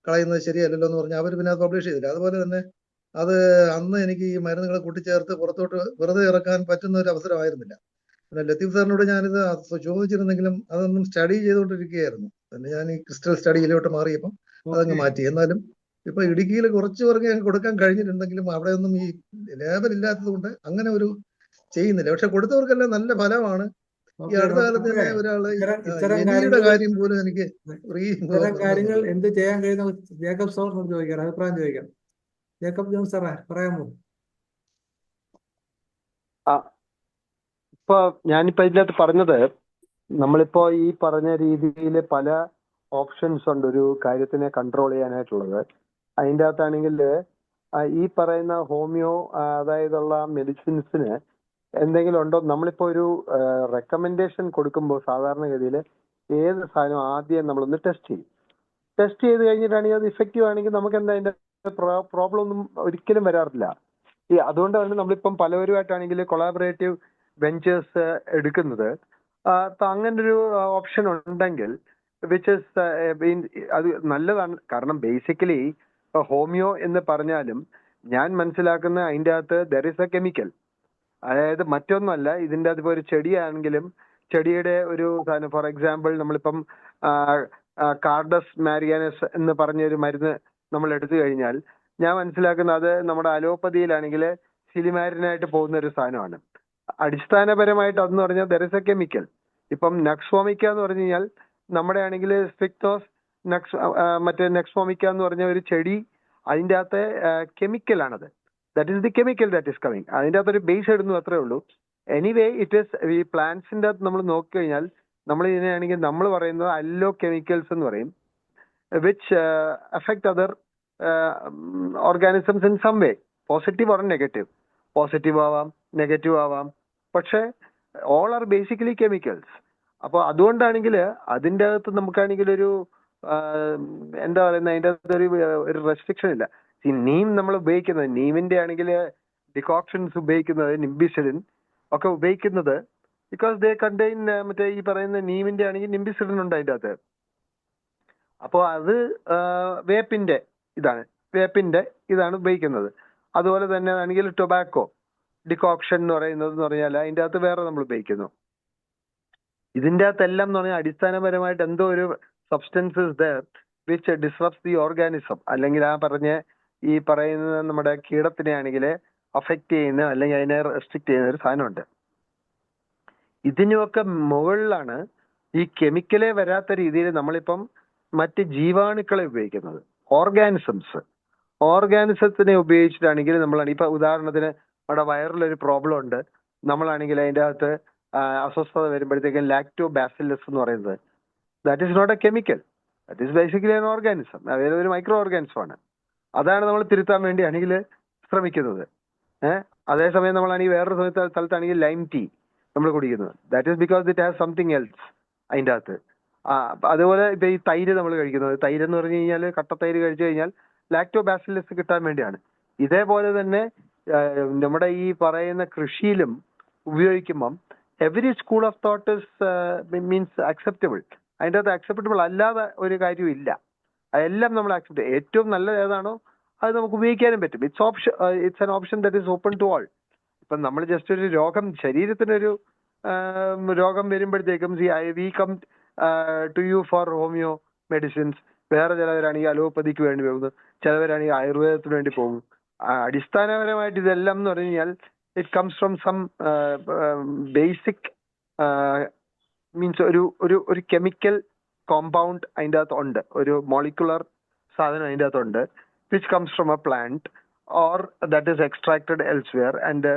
കളയുന്നത് ശരിയല്ലല്ലോ എന്ന് പറഞ്ഞ് അവർ പിന്നെ അത് പബ്ലിഷ് ചെയ്തില്ല. അതുപോലെ തന്നെ അത് അന്ന് എനിക്ക് ഈ മരുന്നുകൾ കൂട്ടിച്ചേർത്ത് പുറത്തോട്ട് വെറുതെ ഇറക്കാൻ പറ്റുന്ന ഒരു അവസരമായിരുന്നില്ല. പിന്നെ ലത്തീഫ് സാറിനോട് ഞാനിത് ചോദിച്ചിരുന്നെങ്കിലും അതൊന്നും സ്റ്റഡി ചെയ്തുകൊണ്ടിരിക്കുകയായിരുന്നു. പിന്നെ ഞാൻ ഈ ക്രിസ്റ്റൽ സ്റ്റഡിയിലോട്ട് മാറിയപ്പം അതങ്ങ് മാറ്റി. എന്നാലും ഇപ്പൊ ഇടുക്കിയിൽ കുറച്ച് പേർക്ക് ഞങ്ങൾക്ക് കൊടുക്കാൻ കഴിഞ്ഞിട്ടുണ്ടെങ്കിലും അവിടെ ഒന്നും ഈ ലേബൽ ഇല്ലാത്തത് കൊണ്ട് അങ്ങനെ ഒരു ചെയ്യുന്നില്ല. പക്ഷെ കൊടുത്തവർക്കെല്ലാം നല്ല ഫലമാണ്. ഈ അടുത്ത കാലത്ത് തന്നെ ഒരാള് എലിയുടെ കാര്യം പോലും എനിക്ക് കാര്യങ്ങൾ എന്ത് ചെയ്യാൻ കഴിയുന്ന ജേക്കബ് സാറിനോട് ചോദിക്കാം, അഭിപ്രായം ചോദിക്കാം. ജേക്കബ് ജോൺ സാറേ പറയാമോ? ഇപ്പൊ ഞാനിപ്പോ ഇതിനകത്ത് പറഞ്ഞത്, നമ്മളിപ്പോ ഈ പറഞ്ഞ രീതിയിൽ പല ഓപ്ഷൻസ് ഉണ്ട് ഒരു കാര്യത്തിനെ കൺട്രോൾ ചെയ്യാനായിട്ടുള്ളത്. അതിൻ്റെ അകത്താണെങ്കിൽ ഈ പറയുന്ന ഹോമിയോ അതായതുള്ള മെഡിസിൻസിന് എന്തെങ്കിലും ഉണ്ടോ? നമ്മളിപ്പോ ഒരു റെക്കമെൻഡേഷൻ കൊടുക്കുമ്പോൾ സാധാരണഗതിയിൽ ഏത് സാധനം ആദ്യം നമ്മളൊന്ന് ടെസ്റ്റ് ചെയ്ത് കഴിഞ്ഞിട്ടാണെങ്കിൽ അത് ഇഫക്റ്റീവ് ആണെങ്കിൽ നമുക്ക് എന്താ അതിന്റെ പ്രോബ്ലം ഒന്നും ഒരിക്കലും വരാറില്ല. അതുകൊണ്ടാണ് നമ്മളിപ്പം പലവരുമായിട്ടാണെങ്കിൽ കൊളാബറേറ്റീവ് വെഞ്ചേഴ്സ് എടുക്കുന്നത്. അങ്ങനൊരു ഓപ്ഷൻ ഉണ്ടെങ്കിൽ വിച്ച് ഇസ് അത് നല്ലതാണ്. കാരണം ബേസിക്കലി ഹോമിയോ എന്ന് പറഞ്ഞാലും ഞാൻ മനസ്സിലാക്കുന്ന അതിൻ്റെ അകത്ത് ദർ ഇസ് എ കെമിക്കൽ. അതായത് മറ്റൊന്നുമല്ല, ഇതിൻ്റെ അകത്ത് ഇപ്പോൾ ഒരു ചെടിയാണെങ്കിലും ചെടിയുടെ ഒരു സാധനം, ഫോർ എക്സാമ്പിൾ നമ്മളിപ്പം കാർഡസ് മാരിയാനസ് എന്ന് പറഞ്ഞൊരു മരുന്ന് നമ്മൾ എടുത്തു കഴിഞ്ഞാൽ ഞാൻ മനസ്സിലാക്കുന്നത് അത് നമ്മുടെ അലോപ്പതിയിലാണെങ്കിൽ സിലിമാരിനായിട്ട് പോകുന്ന ഒരു സാധനമാണ്. അടിസ്ഥാനപരമായിട്ട് അതെന്ന് പറഞ്ഞാൽ ദർ ഇസ് എ കെമിക്കൽ. ഇപ്പം നക്സ്വോമിക്ക എന്ന് പറഞ്ഞു കഴിഞ്ഞാൽ നമ്മുടെ ആണെങ്കിൽ സ്പിക്ടോസ് മറ്റേ നെക്സ്വോമിക്ക എന്ന് പറഞ്ഞ ഒരു ചെടി, അതിൻ്റെ അകത്തെ കെമിക്കലാണത്. That is the chemical that is coming. അതിൻ്റെ അകത്തൊരു ബേസ് ഇടുന്നു, അത്രേ ഉള്ളൂ. എനിവേ ഇറ്റ് ഈസ് ഈ പ്ലാന്റ്സിൻ്റെ അകത്ത് നമ്മൾ നോക്കിക്കഴിഞ്ഞാൽ നമ്മൾ ഇതിനാണെങ്കിൽ നമ്മൾ പറയുന്നത് അല്ലോ കെമിക്കൽസ് എന്ന് പറയും, which affect other organisms in some way, positive or negative. Positive ആവാം, നെഗറ്റീവ് ആവാം, പക്ഷേ ഓൾ ആർ ബേസിക്കലി കെമിക്കൽസ്. അപ്പോൾ അതുകൊണ്ടാണെങ്കിൽ അതിൻ്റെ അകത്ത് നമുക്കാണെങ്കിൽ ഒരു എന്താ പറയുന്നത്, അതിൻ്റെ അകത്ത് ഒരു റെസ്ട്രിക്ഷൻ ഇല്ല. ഈ നീം നമ്മൾ ഉപയോഗിക്കുന്നത്, നീമിൻ്റെ ആണെങ്കിൽ ഡിക്കോക്ഷൻസ് ഉപയോഗിക്കുന്നത്, നിംബിസിഡിൻ ഒക്കെ ഉപയോഗിക്കുന്നത് ബിക്കോസ് ദേ കണ്ടെയ്ൻ മറ്റേ ഈ പറയുന്ന നീമിൻ്റെ ആണെങ്കിൽ നിംബിസിഡിൻ ഉണ്ട് അതിൻ്റെ അകത്ത്. അപ്പോൾ അത് വേപ്പിൻ്റെ ഇതാണ് ഉപയോഗിക്കുന്നത്. അതുപോലെ തന്നെ ആണെങ്കിൽ ടൊബാക്കോ ഡിക്കോക്ഷൻ എന്ന് പറഞ്ഞാൽ അതിൻ്റെ അകത്ത് വേറെ നമ്മൾ ഉപയോഗിക്കുന്നു. ഇതിൻ്റെ അകത്തെല്ലാം എന്ന് പറഞ്ഞാൽ അടിസ്ഥാനപരമായിട്ട് എന്തോ ഒരു substances there which disrupts the organism, അല്ലെങ്കിൽ ഈ പറയുന്ന നമ്മുടെ കീടത്തിനെ ആണെങ്കിൽ അഫക്റ്റ് ചെയ്യുന്ന അല്ലെങ്കിൽ അതിനെ റെസ്ട്രിക്ട് ചെയ്യുന്ന ഒരു സാധനമുണ്ട്. ഇതിനൊക്കെ മുകളിലാണ് ഈ കെമിക്കലേ വരാത്ത രീതിയിൽ നമ്മളിപ്പം മറ്റ് ജീവാണുക്കളെ ഉപയോഗിക്കുന്നത്. ഓർഗാനിസത്തിനെ ഉപയോഗിച്ചിട്ടാണെങ്കിൽ നമ്മളാണ് ഇപ്പൊ ഉദാഹരണത്തിന് നമ്മുടെ വയറിലൊരു പ്രോബ്ലം ഉണ്ട്, നമ്മളാണെങ്കിൽ അതിൻ്റെ അകത്ത് അസ്വസ്ഥത വരുമ്പോഴത്തേക്കും ലാക്ടോബാസില്ലസ് എന്ന് പറയുന്നത്, that is not a chemical, that is basically an organism, അതായത് ഒരു മൈക്രോ ഓർഗാനിസം ആണ്. അതാണ് നമ്മൾ തിരുത്താൻ വേണ്ടി ആണെങ്കിൽ ശ്രമിക്കുന്നത്. അതേസമയം നമ്മളാണെങ്കിൽ വേറൊരു സ്ഥലത്താണെങ്കിൽ ലൈം ടീ നമ്മൾ കുടിക്കുന്നത്, that is because it has something else അതിൻ്റെ അകത്ത്. അതുപോലെ ഇപ്പൊ ഈ തൈര് നമ്മൾ കഴിക്കുന്നത്, തൈര് എന്ന് പറഞ്ഞു കഴിഞ്ഞാൽ കട്ടത്തൈര് കഴിച്ചു കഴിഞ്ഞാൽ ലാക്ടോബാസില്ലസ് കിട്ടാൻ വേണ്ടിയാണ്. ഇതേപോലെ തന്നെ നമ്മുടെ ഈ പറയുന്ന കൃഷിയിലും ഉപയോഗിക്കുമ്പം every school of thought means acceptable. അതിൻ്റെ അകത്ത് അക്സെപ്റ്റബിൾ അല്ലാതെ ഒരു കാര്യവും ഇല്ല. അതെല്ലാം നമ്മൾ അക്സെപ്റ്റ് ചെയ്യും. ഏറ്റവും നല്ലത് ഏതാണോ അത് നമുക്ക് ഉപയോഗിക്കാനും പറ്റും. It's an option that is open to all. ഇപ്പം നമ്മൾ ജസ്റ്റ് ഒരു രോഗം, ശരീരത്തിനൊരു രോഗം വരുമ്പോഴത്തേക്കും to you for homoeo medicines, വേറെ ചിലവരാണെങ്കിൽ അലോപ്പതിക്ക് വേണ്ടി പോകുന്നു, ചിലവരാണെങ്കിൽ ആയുർവേദത്തിന് വേണ്ടി പോകും. അടിസ്ഥാനപരമായിട്ട് ഇതെല്ലാം എന്ന് പറഞ്ഞു കഴിഞ്ഞാൽ it comes from some basic means ഒരു കെമിക്കൽ കോമ്പൗണ്ട് അതിൻ്റെ അകത്ത് ഉണ്ട്, ഒരു മോളിക്കുലർ സാധനം അതിൻ്റെ അകത്തുണ്ട്, which comes from a plant or that is extracted elsewhere. And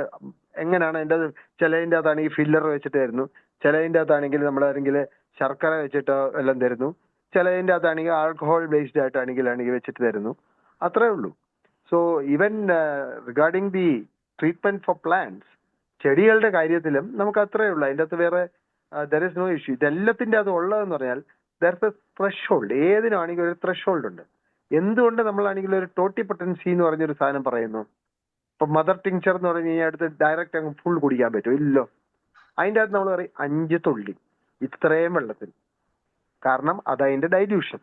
എങ്ങനെയാണ് അതിൻ്റെ ചിലതിൻ്റെ അകത്താണെങ്കിൽ ഫില്ലർ വെച്ചിട്ട് തരുന്നു, ചിലതിൻ്റെ അകത്താണെങ്കിൽ നമ്മളാണെങ്കിൽ ശർക്കര വെച്ചിട്ട് എല്ലാം തരുന്നു, ചിലതിൻ്റെ അകത്താണെങ്കിൽ ആൽക്കഹോൾ ബേസ്ഡ് ആണെങ്കിൽ വെച്ചിട്ട് തരുന്നു. അത്രേ ഉള്ളൂ. So even regarding the treatment for plants, ചെടികളുടെ കാര്യത്തിലും നമുക്ക് അത്രേ ഉള്ളൂ. അതിൻ്റെ അകത്ത് വേറെ ദർ ഇസ് നോ ഇഷ്യൂ. ഇതെല്ലാത്തിൻ്റെ അത് ഉള്ളതെന്ന് പറഞ്ഞാൽ there is a threshold. ഏതിനാണെങ്കിൽ ഒരു ത്രഷ് ഹോൾഡ് ഉണ്ട്. എന്തുകൊണ്ട് നമ്മളാണെങ്കിൽ ഒരു ടോട്ടിപ്പൊട്ടൻസി എന്ന് പറഞ്ഞൊരു സാധനം പറയുന്നു? ഇപ്പൊ മദർ ടിങ്ചർ എന്ന് പറഞ്ഞു കഴിഞ്ഞാൽ അടുത്ത് ഡയറക്റ്റ് അങ്ങ് ഫുൾ കുടിക്കാൻ പറ്റും? ഇല്ലോ. അതിൻ്റെ അകത്ത് നമ്മൾ പറയും 5 തുള്ളി ഇത്രയും വെള്ളത്തിൽ, കാരണം അതതിന്റെ ഡൈല്യൂഷൻ.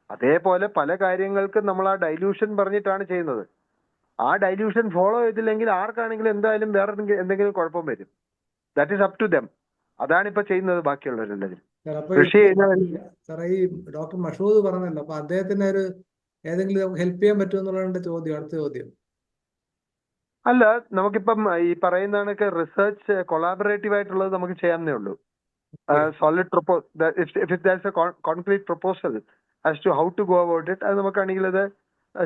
അതേപോലെ പല കാര്യങ്ങൾക്കും നമ്മൾ ആ ഡൈല്യൂഷൻ പറഞ്ഞിട്ടാണ് ചെയ്യുന്നത്. ആ ഡൈല്യൂഷൻ ഫോളോ ചെയ്തില്ലെങ്കിൽ ആർക്കാണെങ്കിലും എന്തായാലും വേറെ എന്തെങ്കിലും കുഴപ്പം വരും. That is up to them. അതാണ് ഇപ്പൊ ചെയ്യുന്നത് ബാക്കിയുള്ളവരെല്ലാവരും. കൃഷി ചെയ്യുന്നവർ സാറേ ഈ ഡോക്ടർ മഷൂദ് പറഞ്ഞല്ലോ, അപ്പൊ അദ്ദേഹത്തിന് ഒരു ഏതെങ്കിലും ഹെൽപ്പ് ചെയ്യാൻ പറ്റുമെന്നുള്ളതിന്റെ ചോദ്യം, അടുത്ത ചോദ്യം. അല്ല, നമുക്കിപ്പം ഈ പറയുന്ന കണക്ക് റിസർച്ച് കൊളാബറേറ്റീവ് ആയിട്ടുള്ളത് നമുക്ക് ചെയ്യാവുന്നേ ഉള്ളൂ. Solid propose, if it that's a concrete proposal as to how to go about it, അത് നമുക്കാണെങ്കിൽ അത്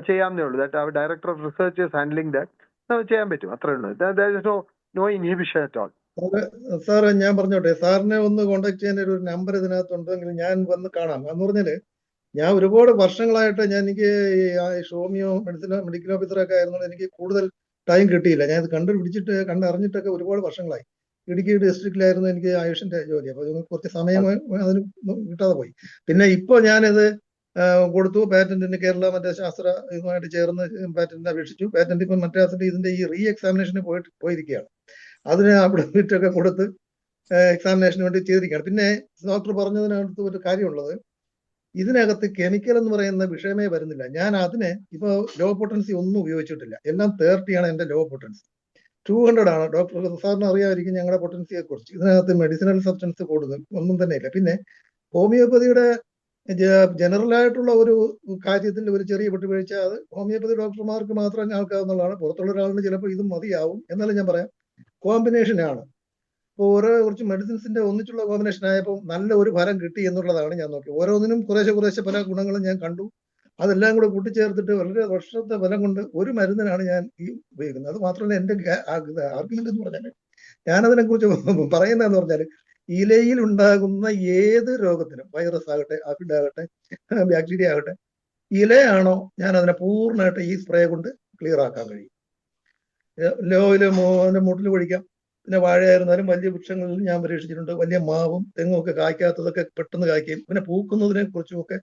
ചെയ്യാവുന്നേ ഉള്ളൂ. That our director of research is handling that. നമുക്ക് ചെയ്യാൻ പറ്റും, അത്രേ ഉള്ളൂ. No inhibition at all. Sir ഞാൻ പറഞ്ഞോട്ടെ, സാറിനെ ഒന്ന് കോണ്ടാക്ട് ചെയ്യാൻ ഒരു നമ്പർ ഇതിനകത്തുണ്ടെങ്കിൽ ഞാൻ വന്ന് കാണാം. എന്ന് പറഞ്ഞാല് ഞാൻ ഒരുപാട് വർഷങ്ങളായിട്ട് എനിക്ക് ഹോമിയോ മെഡിക്കൽ ഓഫീസറൊക്കെ ആയിരുന്നത് എനിക്ക് കൂടുതൽ ടൈം കിട്ടിയില്ല. ഞാൻ ഇത് കണ്ടറിഞ്ഞിട്ടൊക്കെ ഒരുപാട് വർഷങ്ങളായി. ഇടുക്കി ഡിസ്ട്രിക്റ്റിലായിരുന്നു എനിക്ക് ആയുഷിന്റെ ജോലി. അപ്പൊ കുറച്ച് സമയം അതിന് കിട്ടാതെ പോയി. പിന്നെ ഇപ്പൊ ഞാനിത് കൊടുത്തു പാറ്റന്റിന്, കേരള മറ്റേ ശാസ്ത്ര ഇതുമായിട്ട് ചേർന്ന് പാറ്റന്റിന് അപേക്ഷിച്ചു. പാറ്റന്റ് ഇപ്പം മറ്റേ ഇതിന്റെ ഈ റീ എക്സാമിനേഷന് പോയിരിക്കുകയാണ്. അതിന് അവിടെ വിറ്റൊക്കെ കൊടുത്ത് എക്സാമിനേഷന് വേണ്ടി ചെയ്തിരിക്കുകയാണ്. പിന്നെ ഡോക്ടർ പറഞ്ഞതിനകത്ത് ഒരു കാര്യമുള്ളത്, ഇതിനകത്ത് കെമിക്കൽ എന്ന് പറയുന്ന വിഷയമേ വരുന്നില്ല. ഞാൻ അതിനെ ഇപ്പൊ ലോ പൊട്ടൻസി ഒന്നും ഉപയോഗിച്ചിട്ടില്ല. എല്ലാം 30 ആണ് എന്റെ ലോ പൊട്ടൻസി. 200 ആണ്. ഡോക്ടർ സാറിന് അറിയാമായിരിക്കും ഞങ്ങളുടെ പൊട്ടൻസിയെ കുറിച്ച്. ഇതിനകത്ത് മെഡിസിനൽ സബ്സ്റ്റൻസ് കൂടുതൽ ഒന്നും തന്നെ ഇല്ല. പിന്നെ ഹോമിയോപ്പതിയുടെ ജനറൽ ആയിട്ടുള്ള ഒരു കാര്യത്തിൽ ഒരു ചെറിയ വിട്ടുവീഴ്ച, അത് ഹോമിയോപ്പതി ഡോക്ടർമാർക്ക് മാത്രം ആൾക്കാവുന്നതാണ്. പുറത്തുള്ള ഒരാളിന് ചിലപ്പോൾ ഇതും മതിയാവും. എന്നാലും ഞാൻ പറയാം, കോമ്പിനേഷനാണ്. ഇപ്പോൾ കുറച്ച് മെഡിസിൻസിന്റെ ഒന്നിച്ചുള്ള കോമ്പിനേഷൻ ആയപ്പോൾ നല്ല ഒരു ഫലം കിട്ടി എന്നുള്ളതാണ് ഞാൻ നോക്കി. ഓരോന്നിനും കുറേശ്ശെ പല ഗുണങ്ങളും ഞാൻ കണ്ടു. അതെല്ലാം കൂടെ കൂട്ടിച്ചേർത്തിട്ട് വളരെ വർഷത്തെ ഫലം കൊണ്ട് ഒരു മരുന്നിനാണ് ഞാൻ ഈ ഉപയോഗിക്കുന്നത്. അത് മാത്രമല്ല എന്റെ ആർഗ്യുമെന്റ് എന്ന് പറഞ്ഞാൽ, ഞാനതിനെ കുറിച്ച് പറയുന്നതെന്ന് പറഞ്ഞാൽ, ഇലയിൽ ഉണ്ടാകുന്ന ഏത് രോഗത്തിനും, വൈറസ് ആകട്ടെ, ആഫിഡ് ആകട്ടെ, ബാക്ടീരിയ ആകട്ടെ, ഇലയാണോ ഞാൻ അതിനെ പൂർണ്ണമായിട്ട് ഈ സ്പ്രേ കൊണ്ട് ക്ലിയർ ആക്കാൻ കഴിയും. ലോയില് മുട്ടിൽ പൊഴിക്കാം. പിന്നെ വാഴയായിരുന്നാലും വലിയ വൃക്ഷങ്ങളിൽ ഞാൻ പരീക്ഷിച്ചിട്ടുണ്ട്. വലിയ മാവും തെങ്ങും ഒക്കെ കായ്ക്കാത്തതൊക്കെ പെട്ടെന്ന് കായ്ക്കുകയും പിന്നെ പൂക്കുന്നതിനെ കുറിച്ചുമൊക്കെ.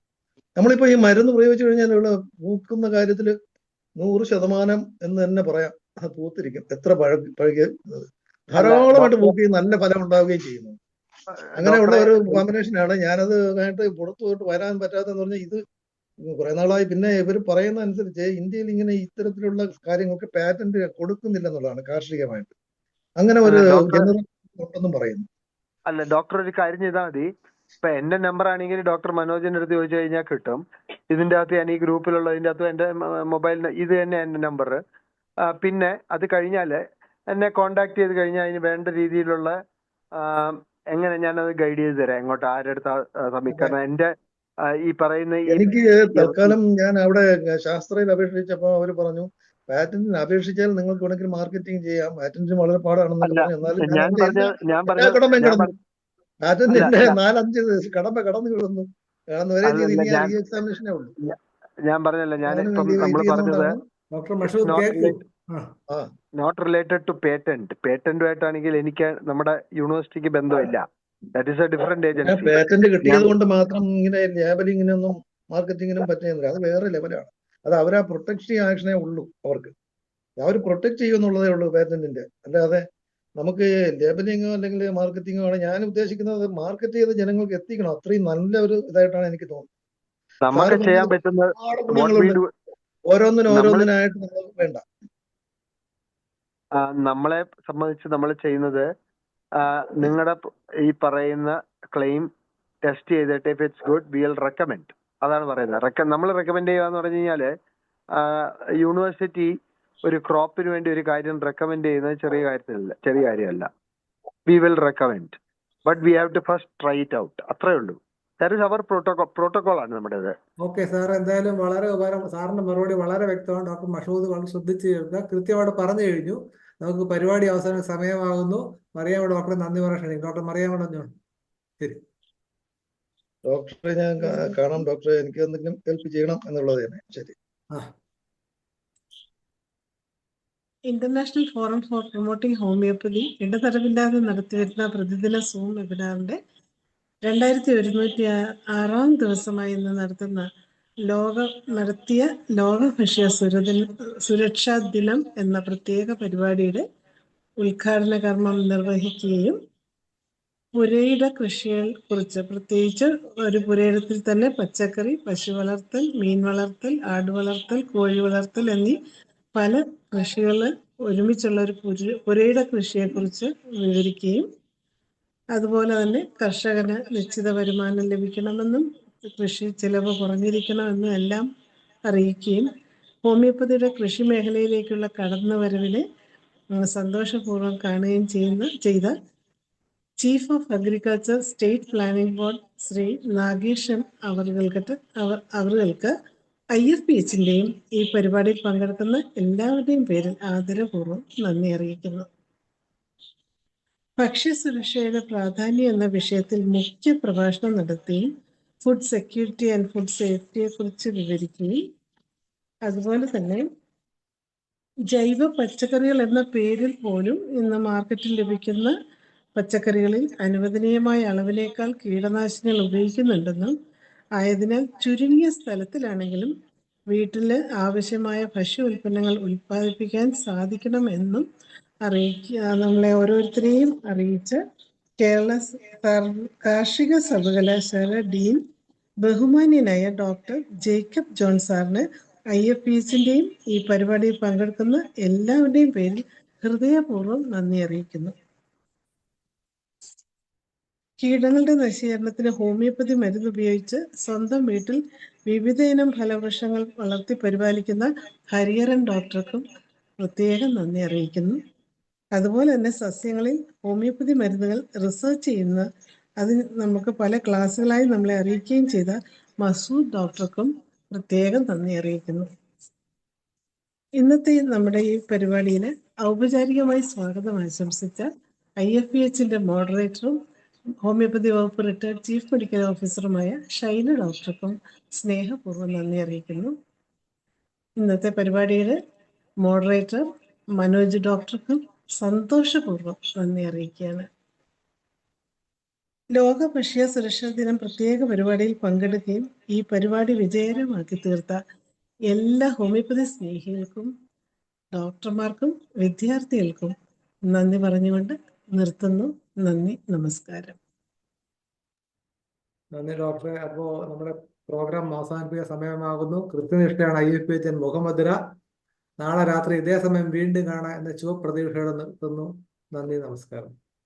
നമ്മളിപ്പോ ഈ മരുന്ന് പ്രയോഗിച്ചു കഴിഞ്ഞാൽ ഇവിടെ പൂക്കുന്ന കാര്യത്തിൽ 100% എന്ന് തന്നെ പറയാം. അത് പൂത്തിരിക്കും. എത്ര പഴകിയ ധാരാളമായിട്ട് പൂക്കുകയും നല്ല ഫലം ഉണ്ടാവുകയും ചെയ്യുന്നു. അങ്ങനെയുള്ള ഒരു കോമ്പിനേഷനാണ്. ഞാനത് കഴിഞ്ഞിട്ട് പുറത്തു പോയിട്ട് വരാൻ പറ്റാത്തെന്ന് പറഞ്ഞാൽ, ഇത് കുറെ നാളായി. പിന്നെ ഇവർ പറയുന്ന അനുസരിച്ച് ഇന്ത്യയിൽ ഇങ്ങനെ ഇത്തരത്തിലുള്ള കാര്യങ്ങൾക്ക് പാറ്റന്റ് കൊടുക്കുന്നില്ലെന്നുള്ളതാണ് കാർഷികമായിട്ട്. അങ്ങനെ ഒരു ജനറൽ ഉണ്ടെന്നും പറയുന്നു. അല്ല, ഡോക്ടർ ഒരു കാര്യം ചെയ്താൽ മതി. ഇപ്പൊ എന്റെ നമ്പർ ആണെങ്കിൽ ഡോക്ടർ മനോജിന്റെ അടുത്ത് ചോദിച്ചു കഴിഞ്ഞാൽ കിട്ടും. ഇതിന്റെ അകത്ത് ഞാൻ ഈ ഗ്രൂപ്പിലുള്ളതിന്റെ അകത്ത് എന്റെ മൊബൈലിന് ഇത് തന്നെ എന്റെ നമ്പർ. പിന്നെ അത് കഴിഞ്ഞാൽ എന്നെ കോണ്ടാക്ട് ചെയ്ത് കഴിഞ്ഞാൽ അതിന് വേണ്ട രീതിയിലുള്ള എങ്ങനെ ഞാനത് ഗൈഡ് ചെയ്ത് തരാം, എങ്ങോട്ട് ആരെടുത്ത് സമീപിക്കണം. എന്റെ ഈ പറയുന്ന എനിക്ക് തൽക്കാലം ഞാൻ അവിടെ ശാസ്ത്രയിൽ അപേക്ഷിച്ചപ്പോ അവർ പറഞ്ഞു, പാറ്റന്റിന് അപേക്ഷിച്ചാൽ നിങ്ങൾക്ക് വേണമെങ്കിൽ മാർക്കറ്റിംഗ് ചെയ്യാം, പാറ്റന്റിന് വളരെ പാടാണെന്നൊക്കെ പറഞ്ഞു. എന്നാലും പാറ്റന്റിന്റെ 4-5 കടമ്പ കടന്നു കിടന്നു വരെ ചെയ്ത് ഇനി റീ എക്സാമിനേഷനേ ഉള്ളൂ. ഞാൻ പറഞ്ഞല്ലോ, ഞാനിപ്പം നമ്മൾ പറഞ്ഞത് നോട്ട് റിലേറ്റഡ് ടു പേറ്റന്റ്. പേറ്റന്റുമായിട്ടാണെങ്കിൽ എനിക്ക് നമ്മുടെ യൂണിവേഴ്സിറ്റിക്ക് ബന്ധമില്ല. That is A different agency. Patent കിട്ടിയത് കൊണ്ട് മാത്രം ഇങ്ങനെ ലേബലിങ്ങിനൊന്നും മാർക്കറ്റിങ്ങിനും പറ്റുന്നില്ല. അത് വേറെ ലെവലാണ്. അത് അവരാ പ്രൊട്ടക്ഷൻ ആക്ഷനേ ഉള്ളൂ. അവർക്ക് അവർ പ്രൊട്ടക്ട് ചെയ്യുമെന്നുള്ളതേ ഉള്ളൂ പാറ്റന്റിന്റെ. അല്ലാതെ നമുക്ക് ലേബലിങ്ങോ അല്ലെങ്കിൽ മാർക്കറ്റിങ്ങോ ആണ് ഞാൻ ഉദ്ദേശിക്കുന്നത്. മാർക്കറ്റ് ചെയ്ത് ജനങ്ങൾക്ക് എത്തിക്കണം. അത്രയും നല്ല ഒരു ഇതായിട്ടാണ് എനിക്ക് തോന്നുന്നത്. നമുക്ക് ചെയ്യാൻ പറ്റുന്നത് ഓരോന്നിനായിട്ട് വേണ്ട. നമ്മളെ സംബന്ധിച്ച് നമ്മൾ ചെയ്യുന്നത്, നിങ്ങളുടെ ഈ പറയുന്ന ക്ലെയിം ടെസ്റ്റ് ചെയ്തിട്ട് if it's good V will recommend. അതാണ് പറയുന്നത്. നമ്മൾ റെക്കമെൻഡ് ചെയ്യുക എന്ന് പറഞ്ഞു കഴിഞ്ഞാൽ യൂണിവേഴ്സിറ്റി ഒരു ക്രോപ്പിന് വേണ്ടി ഒരു കാര്യം റെക്കമെൻഡ് ചെയ്യുന്നത് ചെറിയ കാര്യമല്ല. We will recommend, but we have to first try it out. അത്രേ ഉള്ളൂ. ദാറ്റ് ഈസ് അവർ പ്രോട്ടോകോൾ ആണ് നമ്മുടേത്. ഓക്കെ സാർ, എന്തായാലും വളരെ ഉപകാരം. സാറിന്റെ മറുപടി വളരെ വ്യക്തമാണ്. ഡോക്ടർ മഷൂദ് വളരെ ശ്രദ്ധിച്ച് കേൾക്കുക, കൃത്യമായിട്ട് പറഞ്ഞു കഴിഞ്ഞു. നമുക്ക് പരിപാടി അവസാന സമയമാകുന്നു. മറിയാമ്മ ഡോക്ടറെ നന്ദി പറയാൻ ക്ഷണിക്കും. ഡോക്ടർ മറിയാമ്മ പറഞ്ഞോ. ശരി ഡോക്ടറെ ഞാൻ കാണാം. ഡോക്ടറെ എനിക്ക് എന്തെങ്കിലും ഹെൽപ്പ് ചെയ്യണം എന്നുള്ളത് തന്നെ. ശരി. International forum for promoting homoeopathy ഇടതടവില്ലാതെ നടത്തിവരുന്ന പ്രതിദിന സൂം വെബിനാറിന്റെ 2106 ദിവസമായി ഇന്ന് നടത്തിയ ലോക ഭക്ഷ്യ സുരക്ഷാ ദിനം എന്ന പ്രത്യേക പരിപാടിയുടെ ഉദ്ഘാടന കർമ്മം നിർവഹിക്കുകയും പുരയിട കൃഷിയെ കുറിച്ച്, പ്രത്യേകിച്ച് ഒരു പുരയിടത്തിൽ തന്നെ പച്ചക്കറി, പശു വളർത്തൽ, മീൻ വളർത്തൽ, ആട് വളർത്തൽ, കോഴി വളർത്തൽ എന്നീ പല കൃഷികൾ ഒരുമിച്ചുള്ള ഒരു പുരയിട കൃഷിയെക്കുറിച്ച് വിവരിക്കുകയും അതുപോലെ തന്നെ കർഷകന് നിശ്ചിത വരുമാനം ലഭിക്കണമെന്നും കൃഷി ചെലവ് കുറഞ്ഞിരിക്കണമെന്നും എല്ലാം അറിയിക്കുകയും ഹോമിയോപ്പതിയുടെ കൃഷി മേഖലയിലേക്കുള്ള കടന്നുവരവിനെ സന്തോഷപൂർവ്വം കാണുകയും ചെയ്ത chief of agriculture state planning board Shri Nageshan അവർക്ക് IFPHന്റെയും ഈ പരിപാടിയിൽ പങ്കെടുക്കുന്ന എല്ലാവരുടെയും പേരിൽ ആദരപൂർവ്വം നന്ദി അറിയിക്കുന്നു. ഭക്ഷ്യസുരക്ഷയുടെ പ്രാധാന്യം എന്ന വിഷയത്തിൽ മുഖ്യ പ്രഭാഷണം നടത്തുകയും ഫുഡ് സെക്യൂരിറ്റി ആൻഡ് ഫുഡ് സേഫ്റ്റിയെ കുറിച്ച് വിവരിക്കുകയും അതുപോലെ തന്നെ ജൈവ പച്ചക്കറികൾ എന്ന പേരിൽ പോലും ഇന്ന് മാർക്കറ്റിൽ ലഭിക്കുന്ന പച്ചക്കറികളിൽ അനുവദനീയമായ അളവിനേക്കാൾ കീടനാശിനികൾ ഉപയോഗിക്കുന്നുണ്ടെന്നും ആയതിനാൽ ചുരുങ്ങിയ സ്ഥലത്തിലാണെങ്കിലും വീട്ടിൽ ആവശ്യമായ ഭക്ഷ്യ ഉൽപ്പന്നങ്ങൾ ഉൽപ്പാദിപ്പിക്കാൻ സാധിക്കണമെന്നും നമ്മളെ ഓരോരുത്തരെയും അറിയിച്ച കേരള കാർഷിക സർവകലാശാല ഡീൻ ബഹുമാന്യനായ ഡോക്ടർ ജേക്കബ് ജോൺ സാറിന് IFPHന്റെയും ഈ പരിപാടിയിൽ പങ്കെടുക്കുന്ന എല്ലാവരുടെയും പേരിൽ ഹൃദയപൂർവ്വം നന്ദി അറിയിക്കുന്നു. കീടങ്ങളുടെ നശീകരണത്തിന് ഹോമിയോപ്പതി മരുന്ന് ഉപയോഗിച്ച് സ്വന്തം വീട്ടിൽ വിവിധ ഇനം ഫലവൃക്ഷങ്ങൾ വളർത്തി പരിപാലിക്കുന്ന ഹരിഹരൻ ഡോക്ടർക്കും പ്രത്യേകം നന്ദി അറിയിക്കുന്നു. അതുപോലെ തന്നെ സസ്യങ്ങളിൽ ഹോമിയോപ്പതി മരുന്നുകൾ റിസർച്ച് ചെയ്യുന്ന അതിന് നമുക്ക് പല ക്ലാസ്സുകളായി നമ്മളെ അറിയിക്കുകയും ചെയ്ത മസൂദ് ഡോക്ടർക്കും പ്രത്യേകം നന്ദി അറിയിക്കുന്നു. ഇന്നത്തെ നമ്മുടെ ഈ പരിപാടിയിൽ ഔപചാരികമായി സ്വാഗതം ആശംസിച്ച IFPHന്റെ മോഡറേറ്ററും ഹോമിയോപ്പതി വകുപ്പ് റിട്ടയർഡ് ചീഫ് മെഡിക്കൽ ഓഫീസറുമായ ഷൈന ഡോക്ടർക്കും സ്നേഹപൂർവ്വം നന്ദി അറിയിക്കുന്നു. ഇന്നത്തെ പരിപാടിയുടെ മോഡറേറ്റർ മനോജ് ഡോക്ടർക്കും സന്തോഷപൂർവ്വം നന്ദി അറിയിക്കുകയാണ്. ലോക ഭക്ഷ്യ സുരക്ഷാ ദിനം പ്രത്യേക പരിപാടിയിൽ പങ്കെടുക്കുകയും ഈ പരിപാടി വിജയകരമാക്കി തീർത്ത എല്ലാ ഹോമിയോപ്പതി സ്നേഹികൾക്കും ഡോക്ടർമാർക്കും വിദ്യാർത്ഥികൾക്കും നന്ദി പറഞ്ഞുകൊണ്ട് നിർത്തുന്നു. നന്ദി, നമസ്കാരം. നന്ദി ഡോക്ടറെ. അപ്പോ നമ്മുടെ പ്രോഗ്രാം അവസാനിപ്പിക്കാൻ സമയമാകുന്നു. കൃത്യനിഷ്ഠയാണ് IFPH മുഖമുദ്ര. നാളെ രാത്രി ഇതേ സമയം വീണ്ടും കാണാം എന്ന ശുഭപ്രതീക്ഷയോടെ നിർത്തുന്നു. നന്ദി, നമസ്കാരം.